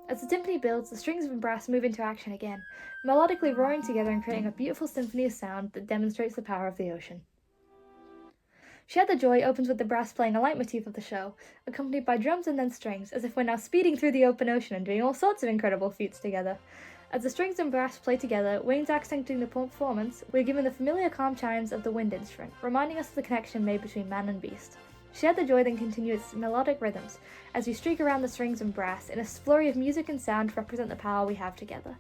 As the timpani builds, the strings and brass move into action again, melodically roaring together and creating a beautiful symphony of sound that demonstrates the power of the ocean. Share the Joy opens with the brass playing a leitmotif of the show, accompanied by drums and then strings, as if we're now speeding through the open ocean and doing all sorts of incredible feats together. As the strings and brass play together, wings accenting the performance, we're given the familiar calm chimes of the wind instrument, reminding us of the connection made between man and beast. Share the Joy then continues its melodic rhythms, as we streak around the strings and brass in a flurry of music and sound to represent the power we have together.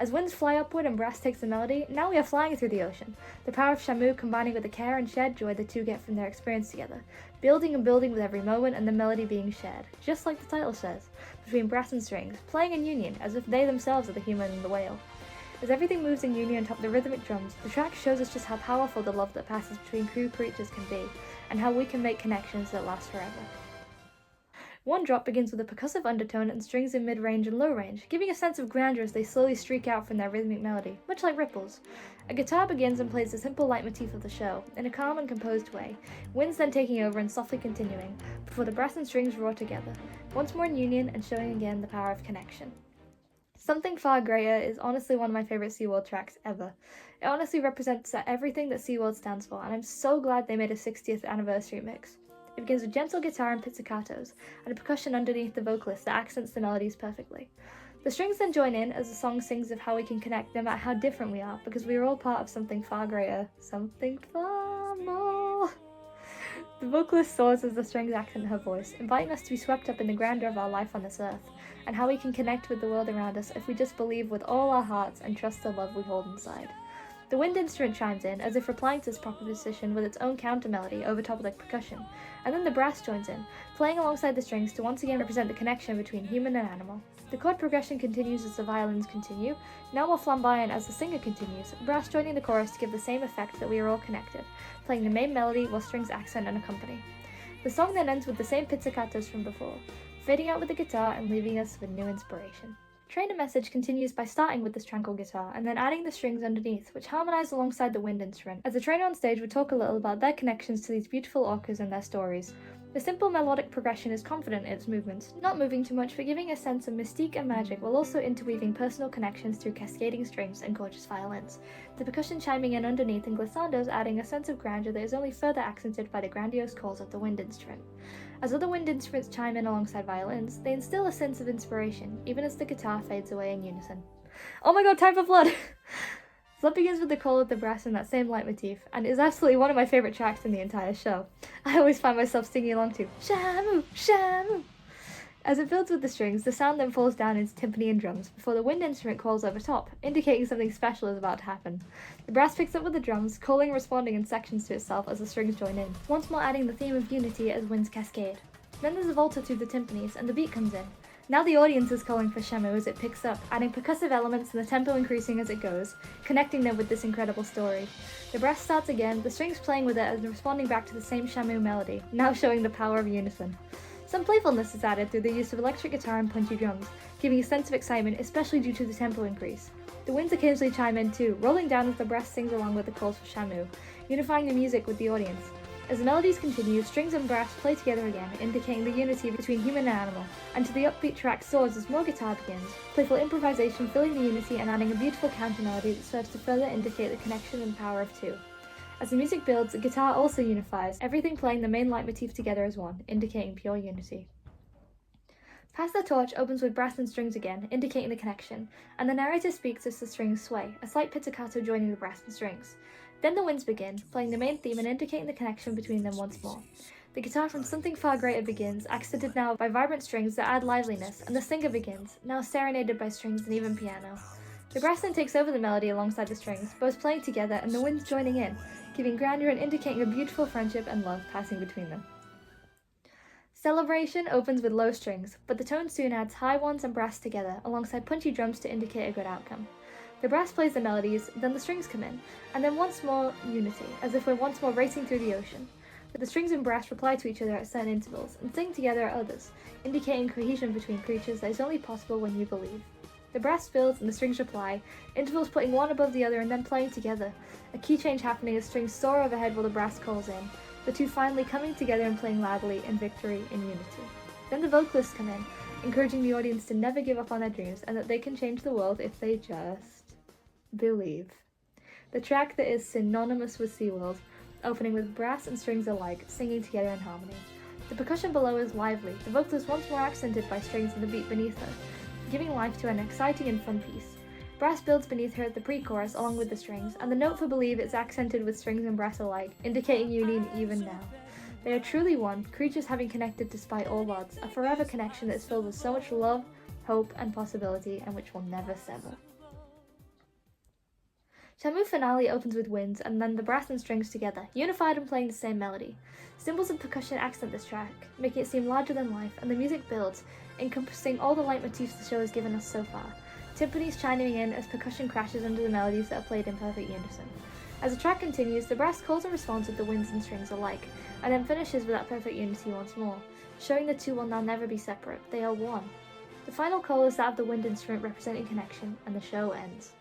As winds fly upward and brass takes the melody, now we are flying through the ocean, the power of Shamu combining with the care and shared joy the two get from their experience together, building and building with every moment and the melody being shared, just like the title says, between brass and strings, playing in union as if they themselves are the human and the whale. As everything moves in union atop the rhythmic drums, the track shows us just how powerful the love that passes between crew creatures can be, and how we can make connections that last forever. One drop begins with a percussive undertone and strings in mid-range and low range, giving a sense of grandeur as they slowly streak out from their rhythmic melody, much like ripples. A guitar begins and plays the simple leitmotif of the show, in a calm and composed way, winds then taking over and softly continuing, before the brass and strings roar together, once more in union and showing again the power of connection. Something Far Greater is honestly one of my favorite SeaWorld tracks ever. It honestly represents everything that SeaWorld stands for, and I'm so glad they made a 60th anniversary mix. It begins with gentle guitar and pizzicatos, and a percussion underneath the vocalist that accents the melodies perfectly. The strings then join in as the song sings of how we can connect no matter how different we are, because we are all part of something far greater, something far more. The vocalist soars as the strings accent her voice, inviting us to be swept up in the grandeur of our life on this earth, and how we can connect with the world around us if we just believe with all our hearts and trust the love we hold inside. The wind instrument chimes in, as if replying to this proposition with its own counter melody over top of the percussion, and then the brass joins in, playing alongside the strings to once again represent the connection between human and animal. The chord progression continues as the violins continue, now more flamboyant as the singer continues, brass joining the chorus to give the same effect that we are all connected, playing the main melody while strings accent and accompany. The song then ends with the same pizzicatos from before, fading out with the guitar and leaving us with new inspiration. Trainer message continues by starting with this tranquil guitar and then adding the strings underneath, which harmonize alongside the wind instrument, as the trainer on stage would talk a little about their connections to these beautiful orcas and their stories. The simple melodic progression is confident in its movements, not moving too much but giving a sense of mystique and magic while also interweaving personal connections through cascading strings and gorgeous violins. The percussion chiming in underneath and glissandos adding a sense of grandeur that is only further accented by the grandiose calls of the wind instrument. As other wind instruments chime in alongside violins, they instill a sense of inspiration, even as the guitar fades away in unison. Oh my god, time for blood! So that begins with the call of the brass in that same leitmotif, and is absolutely one of my favourite tracks in the entire show. I always find myself singing along to Shamu, Shamu! As it builds with the strings, the sound then falls down into timpani and drums before the wind instrument calls over top, indicating something special is about to happen. The brass picks up with the drums, calling and responding in sections to itself as the strings join in, once more adding the theme of unity as winds cascade. Then there's a volta through the timpanis, and the beat comes in. Now the audience is calling for Shamu as it picks up, adding percussive elements and the tempo increasing as it goes, connecting them with this incredible story. The brass starts again, the strings playing with it and responding back to the same Shamu melody, now showing the power of unison. Some playfulness is added through the use of electric guitar and punchy drums, giving a sense of excitement, especially due to the tempo increase. The winds occasionally chime in too, rolling down as the brass sings along with the calls for Shamu, unifying the music with the audience. As the melodies continue, strings and brass play together again, indicating the unity between human and animal, and to the upbeat track soars as more guitar begins, playful improvisation filling the unity and adding a beautiful counter melody that serves to further indicate the connection and power of two. As the music builds, the guitar also unifies, everything playing the main leitmotif together as one, indicating pure unity. Pass the Torch opens with brass and strings again, indicating the connection, and the narrator speaks as the strings sway, a slight pizzicato joining the brass and strings. Then the winds begin, playing the main theme and indicating the connection between them once more. The guitar from Something Far Greater begins, accented now by vibrant strings that add liveliness, and the singer begins, now serenaded by strings and even piano. The brass then takes over the melody alongside the strings, both playing together and the winds joining in, giving grandeur and indicating a beautiful friendship and love passing between them. Xceleration opens with low strings, but the tone soon adds high ones and brass together, alongside punchy drums to indicate a good outcome. The brass plays the melodies, then the strings come in, and then once more unity, as if we're once more racing through the ocean. The strings and brass reply to each other at certain intervals, and sing together at others, indicating cohesion between creatures that is only possible when you believe. The brass builds and the strings reply, intervals putting one above the other and then playing together, a key change happening as strings soar overhead while the brass calls in, the two finally coming together and playing loudly in victory in unity. Then the vocalists come in, encouraging the audience to never give up on their dreams and that they can change the world if they just believe. The track that is synonymous with SeaWorld, opening with brass and strings alike, singing together in harmony. The percussion below is lively, the vocals once more accented by strings and the beat beneath her, giving life to an exciting and fun piece. Brass builds beneath her at the pre-chorus along with the strings, and the note for Believe is accented with strings and brass alike, indicating union even now. They are truly one, creatures having connected despite all odds, a forever connection that is filled with so much love, hope, and possibility, and which will never sever. Shamu finale opens with winds and then the brass and strings together, unified and playing the same melody. Cymbals and percussion accent this track, making it seem larger than life, and the music builds, encompassing all the leitmotifs the show has given us so far. Timpanis chiming in as percussion crashes under the melodies that are played in perfect unison. As the track continues, the brass calls and responds with the winds and strings alike, and then finishes with that perfect unity once more, showing the two will now never be separate, they are one. The final call is that of the wind instrument representing connection, and the show ends.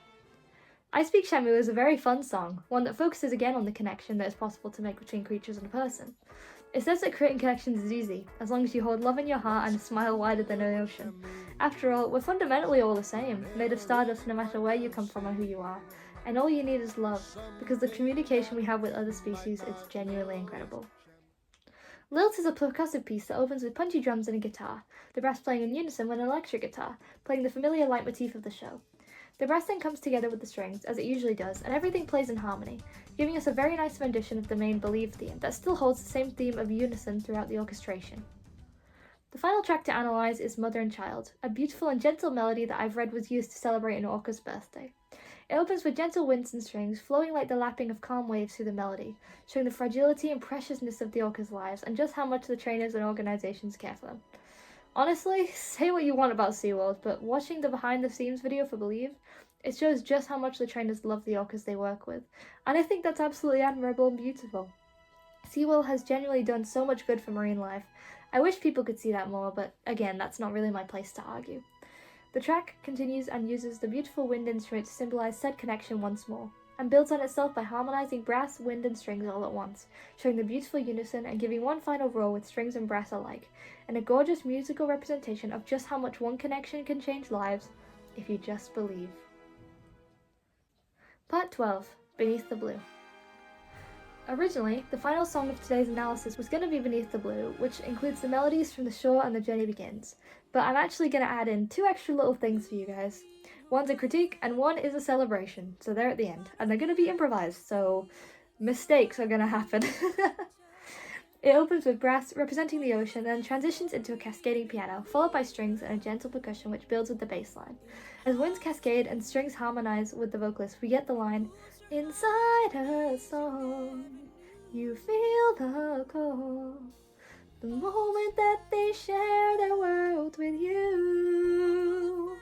I Speak Shamu is a very fun song, one that focuses again on the connection that is possible to make between creatures and a person. It says that creating connections is easy, as long as you hold love in your heart and a smile wider than an ocean. After all, we're fundamentally all the same, made of stardust no matter where you come from or who you are, and all you need is love, because the communication we have with other species is genuinely incredible. Lilt is a percussive piece that opens with punchy drums and a guitar, the brass playing in unison with an electric guitar, playing the familiar leitmotif of the show. The brass then comes together with the strings, as it usually does, and everything plays in harmony, giving us a very nice rendition of the main Believe theme that still holds the same theme of unison throughout the orchestration. The final track to analyse is Mother and Child, a beautiful and gentle melody that I've read was used to celebrate an orca's birthday. It opens with gentle winds and strings, flowing like the lapping of calm waves through the melody, showing the fragility and preciousness of the orcas' lives and just how much the trainers and organisations care for them. Honestly, say what you want about SeaWorld, but watching the behind-the-scenes video for Believe, it shows just how much the trainers love the orcas they work with, and I think that's absolutely admirable and beautiful. SeaWorld has genuinely done so much good for marine life. I wish people could see that more, but again, that's not really my place to argue. The track continues and uses the beautiful wind instrument to symbolise said connection once more, and builds on itself by harmonising brass, wind and strings all at once, showing the beautiful unison and giving one final roll with strings and brass alike, and a gorgeous musical representation of just how much one connection can change lives if you just believe. Part 12, Beneath the Blue. Originally, the final song of today's analysis was going to be Beneath the Blue, which includes the melodies from The Shore and The Journey Begins, but I'm actually going to add in 2 extra little things for you guys. One's a critique and one is a celebration, so they're at the end, and they're going to be improvised, so mistakes are going to happen. It opens with brass representing the ocean, then transitions into a cascading piano, followed by strings and a gentle percussion which builds with the bass line. As winds cascade and strings harmonise with the vocalist, we get the line, "Inside a song, you feel the call, the moment that they share their world with you."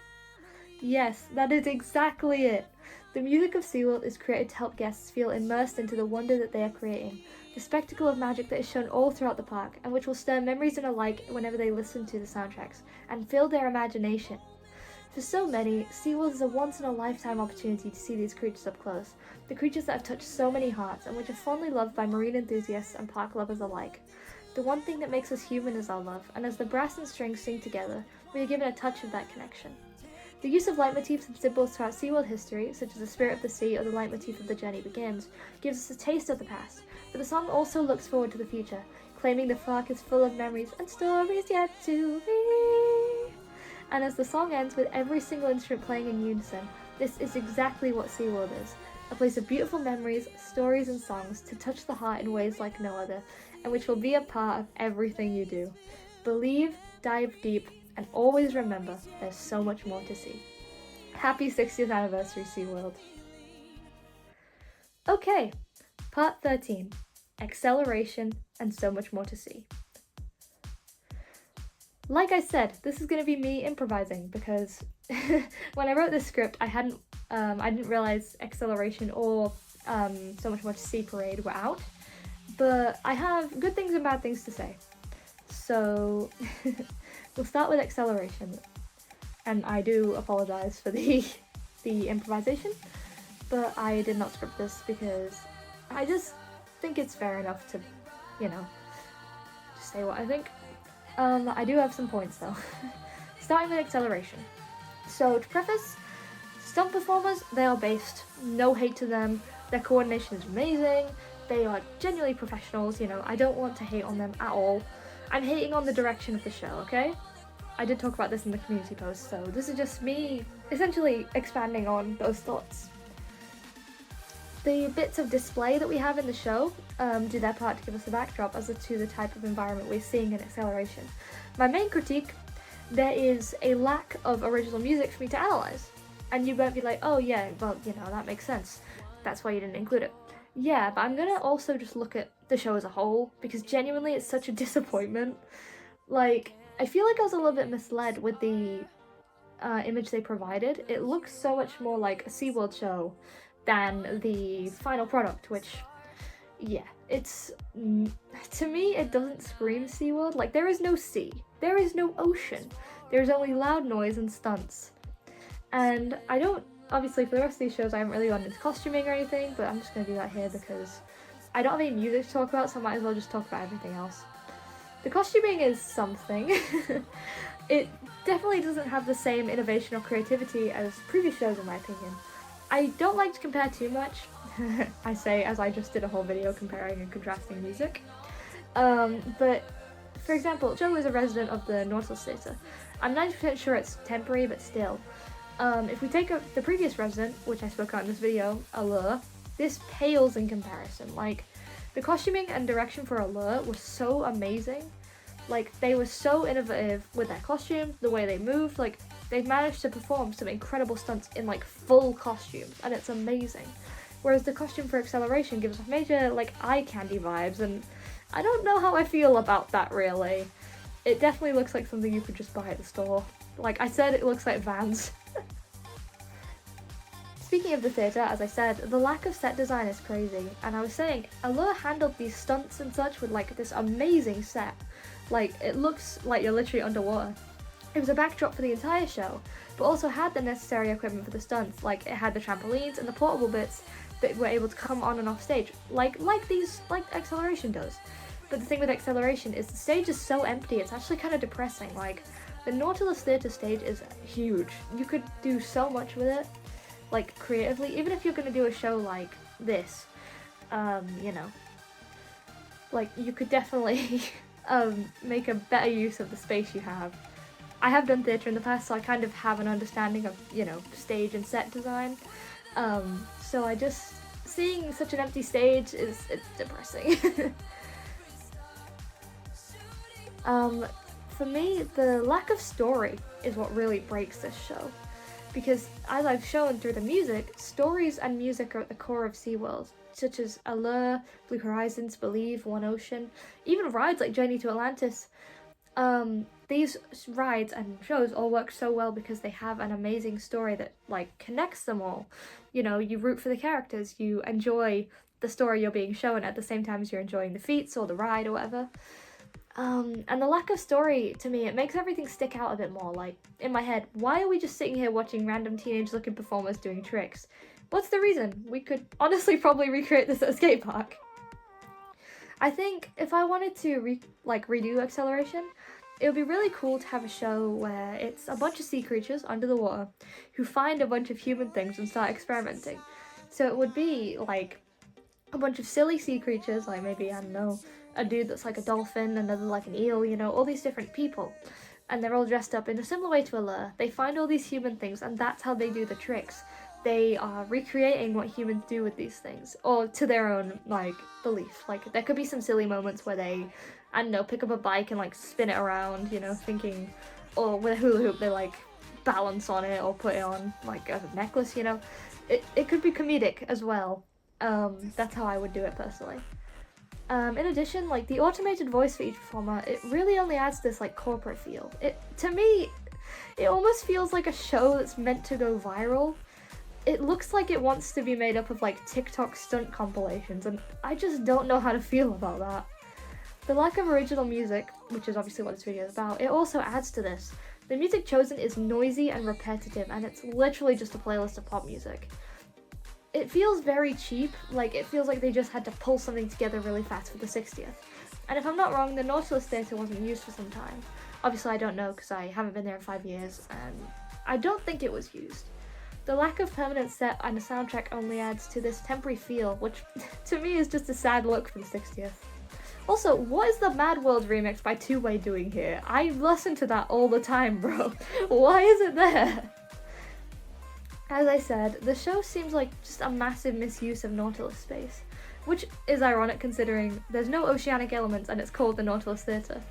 Yes, that is exactly it. The music of SeaWorld is created to help guests feel immersed into the wonder that they are creating, the spectacle of magic that is shown all throughout the park, and which will stir memories and alike whenever they listen to the soundtracks, and fill their imagination. For so many, SeaWorld is a once-in-a-lifetime opportunity to see these creatures up close, the creatures that have touched so many hearts, and which are fondly loved by marine enthusiasts and park lovers alike. The one thing that makes us human is our love, and as the brass and strings sing together, we are given a touch of that connection. The use of leitmotifs and symbols throughout SeaWorld history, such as the spirit of the sea or the leitmotif of The Journey Begins, gives us a taste of the past, but the song also looks forward to the future, claiming the park is full of memories and stories yet to be. And as the song ends with every single instrument playing in unison, this is exactly what SeaWorld is, a place of beautiful memories, stories and songs to touch the heart in ways like no other, and which will be a part of everything you do. Believe, dive deep, and always remember, there's so much more to see. Happy 60th anniversary, SeaWorld. Okay, part 13, Xceleration and so much more to see. Like I said, this is going to be me improvising because when I wrote this script, I didn't realize Xceleration or so much more to see parade were out, but I have good things and bad things to say. So we'll start with Xceleration, and I do apologize for the improvisation, but I did not script this because I just think it's fair enough to, just say what I think. I do have some points though. Starting with Xceleration. So to preface, stunt performers, they are based, no hate to them, their coordination is amazing, they are genuinely professionals, I don't want to hate on them at all. I'm hating on the direction of the show, okay? I did talk about this in the community post, so this is just me essentially expanding on those thoughts. The bits of display that we have in the show do their part to give us a backdrop as to the type of environment we're seeing in Xceleration. My main critique, there is a lack of original music for me to analyse. And you won't be like, oh yeah, well, that makes sense. That's why you didn't include it. Yeah, but I'm gonna also just look at the show as a whole, because genuinely it's such a disappointment. Like, I feel like I was a little bit misled with the image they provided. It looks so much more like a SeaWorld show than the final product, which, yeah, it's, to me, it doesn't scream SeaWorld. Like, there is no sea, there is no ocean, there's only loud noise and stunts. And I don't, obviously for the rest of these shows I haven't really gone into costuming or anything, but I'm just going to do that here because I don't have any music to talk about, so I might as well just talk about everything else. The costuming is something. It definitely doesn't have the same innovation or creativity as previous shows in my opinion. I don't like to compare too much, I say as I just did a whole video comparing and contrasting music, But for example, Joe is a resident of the Nautilus Theatre. I'm 90% sure it's temporary, but still. If we take the previous resident, which I spoke about in this video, Allure, this pales in comparison. Like, the costuming and direction for Allure was so amazing. Like, they were so innovative with their costumes, the way they moved. Like, they've managed to perform some incredible stunts in, like, full costumes, and it's amazing. Whereas the costume for Xceleration gives off major, like, eye candy vibes, and I don't know how I feel about that, really. It definitely looks like something you could just buy at the store. Like I said, it looks like Vans. Speaking of the theatre, as I said, the lack of set design is crazy, and I was saying, Allure handled these stunts and such with like this amazing set. Like, it looks like you're literally underwater. It was a backdrop for the entire show, but also had the necessary equipment for the stunts. Like, it had the trampolines and the portable bits that were able to come on and off stage, like Xceleration does. But the thing with Xceleration is the stage is so empty, it's actually kind of depressing. Like, the Nautilus Theatre stage is huge. You could do so much with it, like, creatively. Even if you're going to do a show like this, you know, like, you could definitely make a better use of the space you have. I have done theatre in the past, so I kind of have an understanding of, you know, stage and set design. So I just, seeing such an empty stage it's depressing. For me, the lack of story is what really breaks this show. Because, as I've shown through the music, stories and music are at the core of SeaWorld, such as Allure, Blue Horizons, Believe, One Ocean, even rides like Journey to Atlantis. These rides and shows all work so well because they have an amazing story that, like, connects them all. You know, you root for the characters, you enjoy the story you're being shown at the same time as you're enjoying the feats or the ride or whatever. And the lack of story, to me, it makes everything stick out a bit more. Like, in my head, why are we just sitting here watching random teenage-looking performers doing tricks? What's the reason? We could honestly probably recreate this at a skate park. I think if I wanted to redo Xceleration, it would be really cool to have a show where it's a bunch of sea creatures under the water who find a bunch of human things and start experimenting. So it would be like a bunch of silly sea creatures, like maybe, I don't know, a dude that's like a dolphin, another like an eel, you know, all these different people. And they're all dressed up in a similar way to Allure. They find all these human things, and that's how they do the tricks. They are recreating what humans do with these things, or to their own, like, belief. Like, there could be some silly moments where they, I don't know, pick up a bike and, like, spin it around, you know, thinking, or with a hula hoop, they, like, balance on it or put it on, like, as a necklace, you know. It could be comedic as well. That's how I would do it, personally. In addition, like, the automated voice for each performer, it really only adds this, like, corporate feel. To me, it almost feels like a show that's meant to go viral. It looks like it wants to be made up of, like, TikTok stunt compilations, and I just don't know how to feel about that. The lack of original music, which is obviously what this video is about, it also adds to this. The music chosen is noisy and repetitive, and it's literally just a playlist of pop music. It feels very cheap, like it feels like they just had to pull something together really fast for the 60th. And if I'm not wrong, the Nautilus Theatre wasn't used for some time. Obviously I don't know because I haven't been there in 5 years, and I don't think it was used. The lack of permanent set and a soundtrack only adds to this temporary feel, which to me is just a sad look for the 60th. Also, what is the Mad World remix by Two Way doing here? I listen to that all the time, bro. Why is it there? As I said, the show seems like just a massive misuse of Nautilus space, which is ironic considering there's no oceanic elements and it's called the Nautilus Theatre.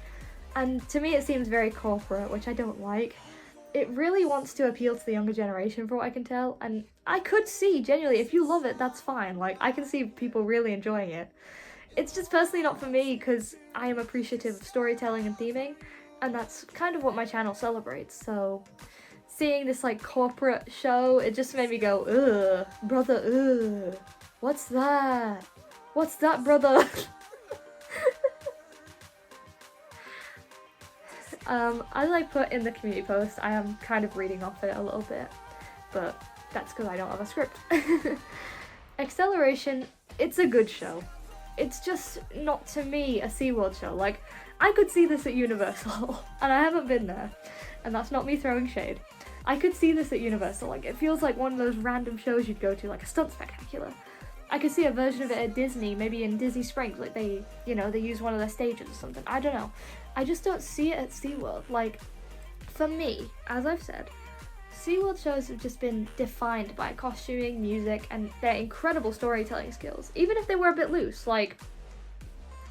And to me it seems very corporate, which I don't like. It really wants to appeal to the younger generation for what I can tell, and I could see, genuinely, if you love it, that's fine. Like, I can see people really enjoying it. It's just personally not for me because I am appreciative of storytelling and theming, and that's kind of what my channel celebrates, so seeing this, like, corporate show, it just made me go, ugh, brother, ugh, what's that? What's that, brother? As I put in the community post, I am kind of reading off it a little bit, but that's because I don't have a script. Xceleration, it's a good show. It's just not, to me, a SeaWorld show. Like, I could see this at Universal, and I haven't been there, and that's not me throwing shade. I could see this at Universal. Like, it feels like one of those random shows you'd go to, like a stunt spectacular. I could see a version of it at Disney, maybe in Disney Springs, like they use one of their stages or something. I don't know. I just don't see it at SeaWorld. Like, for me, as I've said, SeaWorld shows have just been defined by costuming, music, and their incredible storytelling skills, even if they were a bit loose. Like,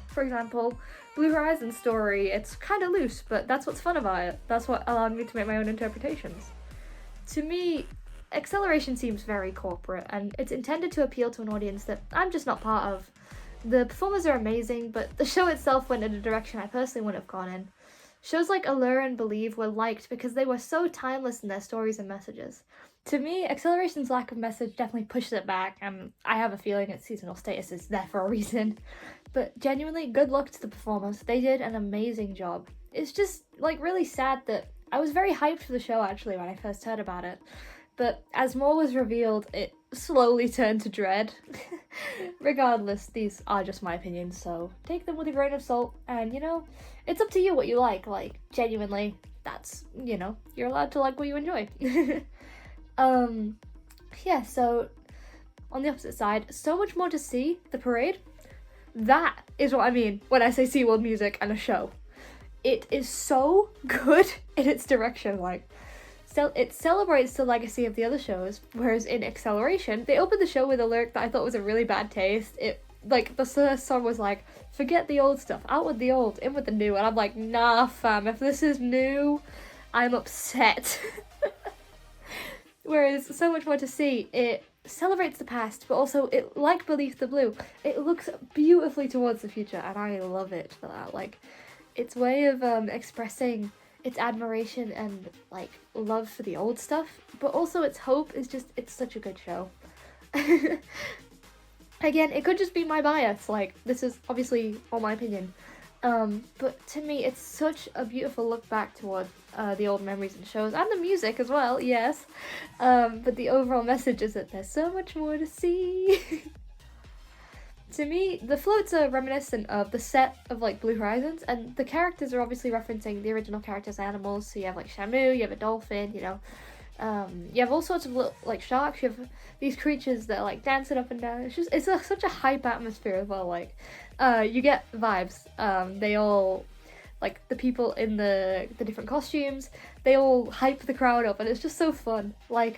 for example, Blue Horizon's story, it's kind of loose, but that's what's fun about it. That's what allowed me to make my own interpretations. To me, Xceleration seems very corporate, and it's intended to appeal to an audience that I'm just not part of. The performers are amazing, but the show itself went in a direction I personally wouldn't have gone in. Shows like Allure and Believe were liked because they were so timeless in their stories and messages. To me, Xceleration's lack of message definitely pushes it back, and I have a feeling its seasonal status is there for a reason. But genuinely, good luck to the performers. They did an amazing job. It's just, like, really sad that I was very hyped for the show, actually, when I first heard about it. But as more was revealed, it slowly turned to dread. Regardless, these are just my opinions, so take them with a grain of salt, and, it's up to you what you like. Like, genuinely, that's, you're allowed to like what you enjoy. Yeah, so, on the opposite side, so much more to see, the parade. That is what I mean when I say SeaWorld music and a show. It is so good in its direction, like, it celebrates the legacy of the other shows, whereas in Xceleration, they opened the show with a lyric that I thought was a really bad taste. The first song was like, forget the old stuff, out with the old, in with the new, and I'm like, nah fam, if this is new, I'm upset. Whereas So Much More to See, it celebrates the past, but also, it, like Beneath the Blue, it looks beautifully towards the future, and I love it for that. Like, its way of expressing its admiration and, like, love for the old stuff, but also its hope is just, it's such a good show. Again, it could just be my bias, like, this is obviously all my opinion. But to me, it's such a beautiful look back toward the old memories and shows, and the music as well, yes. But the overall message is that there's so much more to see. To me, the floats are reminiscent of the set of, like, Blue Horizons, and the characters are obviously referencing the original characters' animals. So you have, like, Shamu, you have a dolphin, you have all sorts of little, like, sharks. You have these creatures that are, like, dancing up and down. It's such a hype atmosphere as well. Like, you get vibes. They all, like, the people in the different costumes, they all hype the crowd up, and it's just so fun. Like,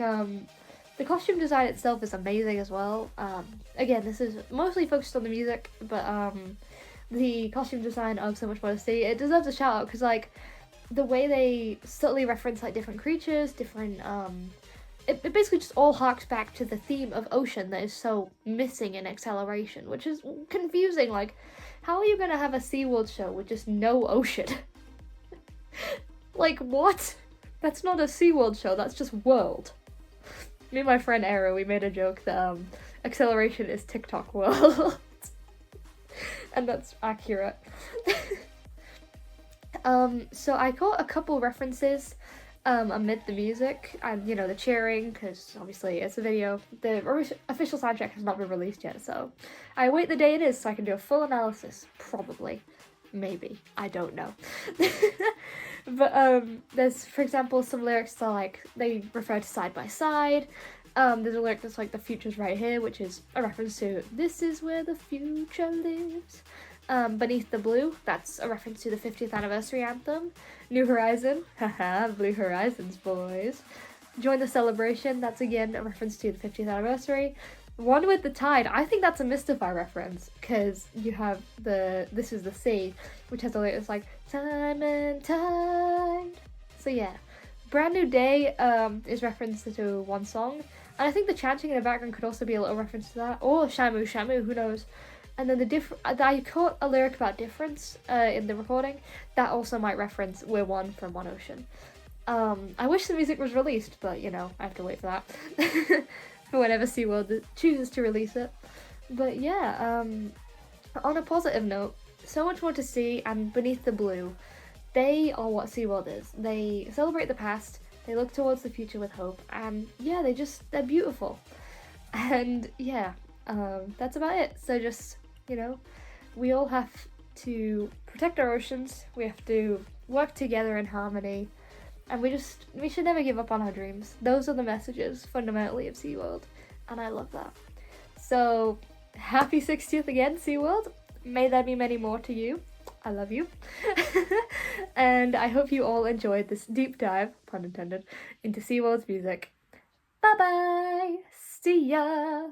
the costume design itself is amazing as well. Again, this is mostly focused on the music, but the costume design of So Much More to See, it deserves a shout out because, like, the way they subtly reference, like, different creatures, different, it basically just all harks back to the theme of ocean that is so missing in Xceleration, which is confusing. Like, how are you gonna have a SeaWorld show with just no ocean? Like, what? That's not a SeaWorld show, that's just World. Me and my friend Era, we made a joke that Xceleration is TikTok World. And that's accurate. So I caught a couple references amid the music and, the cheering, because obviously it's a video. The official soundtrack has not been released yet, so I await the day it is so I can do a full analysis. Probably. Maybe. I don't know. But there's, for example, some lyrics that, like, they refer to Side by Side. There's a lyric that's like, the future's right here, which is a reference to this is where the future lives. Beneath the Blue, that's a reference to the 50th anniversary anthem. New Horizon, haha, Blue Horizons, boys. Join the Celebration, that's again a reference to the 50th anniversary. One with the Tide, I think that's a Mistify reference, because you have This Is the Sea, which has a lyric that's like, time and tide. So yeah, Brand New Day is referenced to one song, and I think the chanting in the background could also be a little reference to that, or Shamu Shamu, who knows. And then I caught a lyric about difference in the recording, that also might reference We're One from One Ocean. I wish the music was released, but, I have to wait for that. For whenever SeaWorld chooses to release it. But yeah, on a positive note, So Much More to See and Beneath the Blue, they are what SeaWorld is. They celebrate the past, they look towards the future with hope, and yeah, they're beautiful. And yeah, that's about it. So just, we all have to protect our oceans, we have to work together in harmony, and we should never give up on our dreams. Those are the messages, fundamentally, of SeaWorld, and I love that. So, happy 60th again, SeaWorld. May there be many more to you. I love you. And I hope you all enjoyed this deep dive, pun intended, into SeaWorld's music. Bye bye! See ya!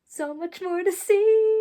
So much more to see!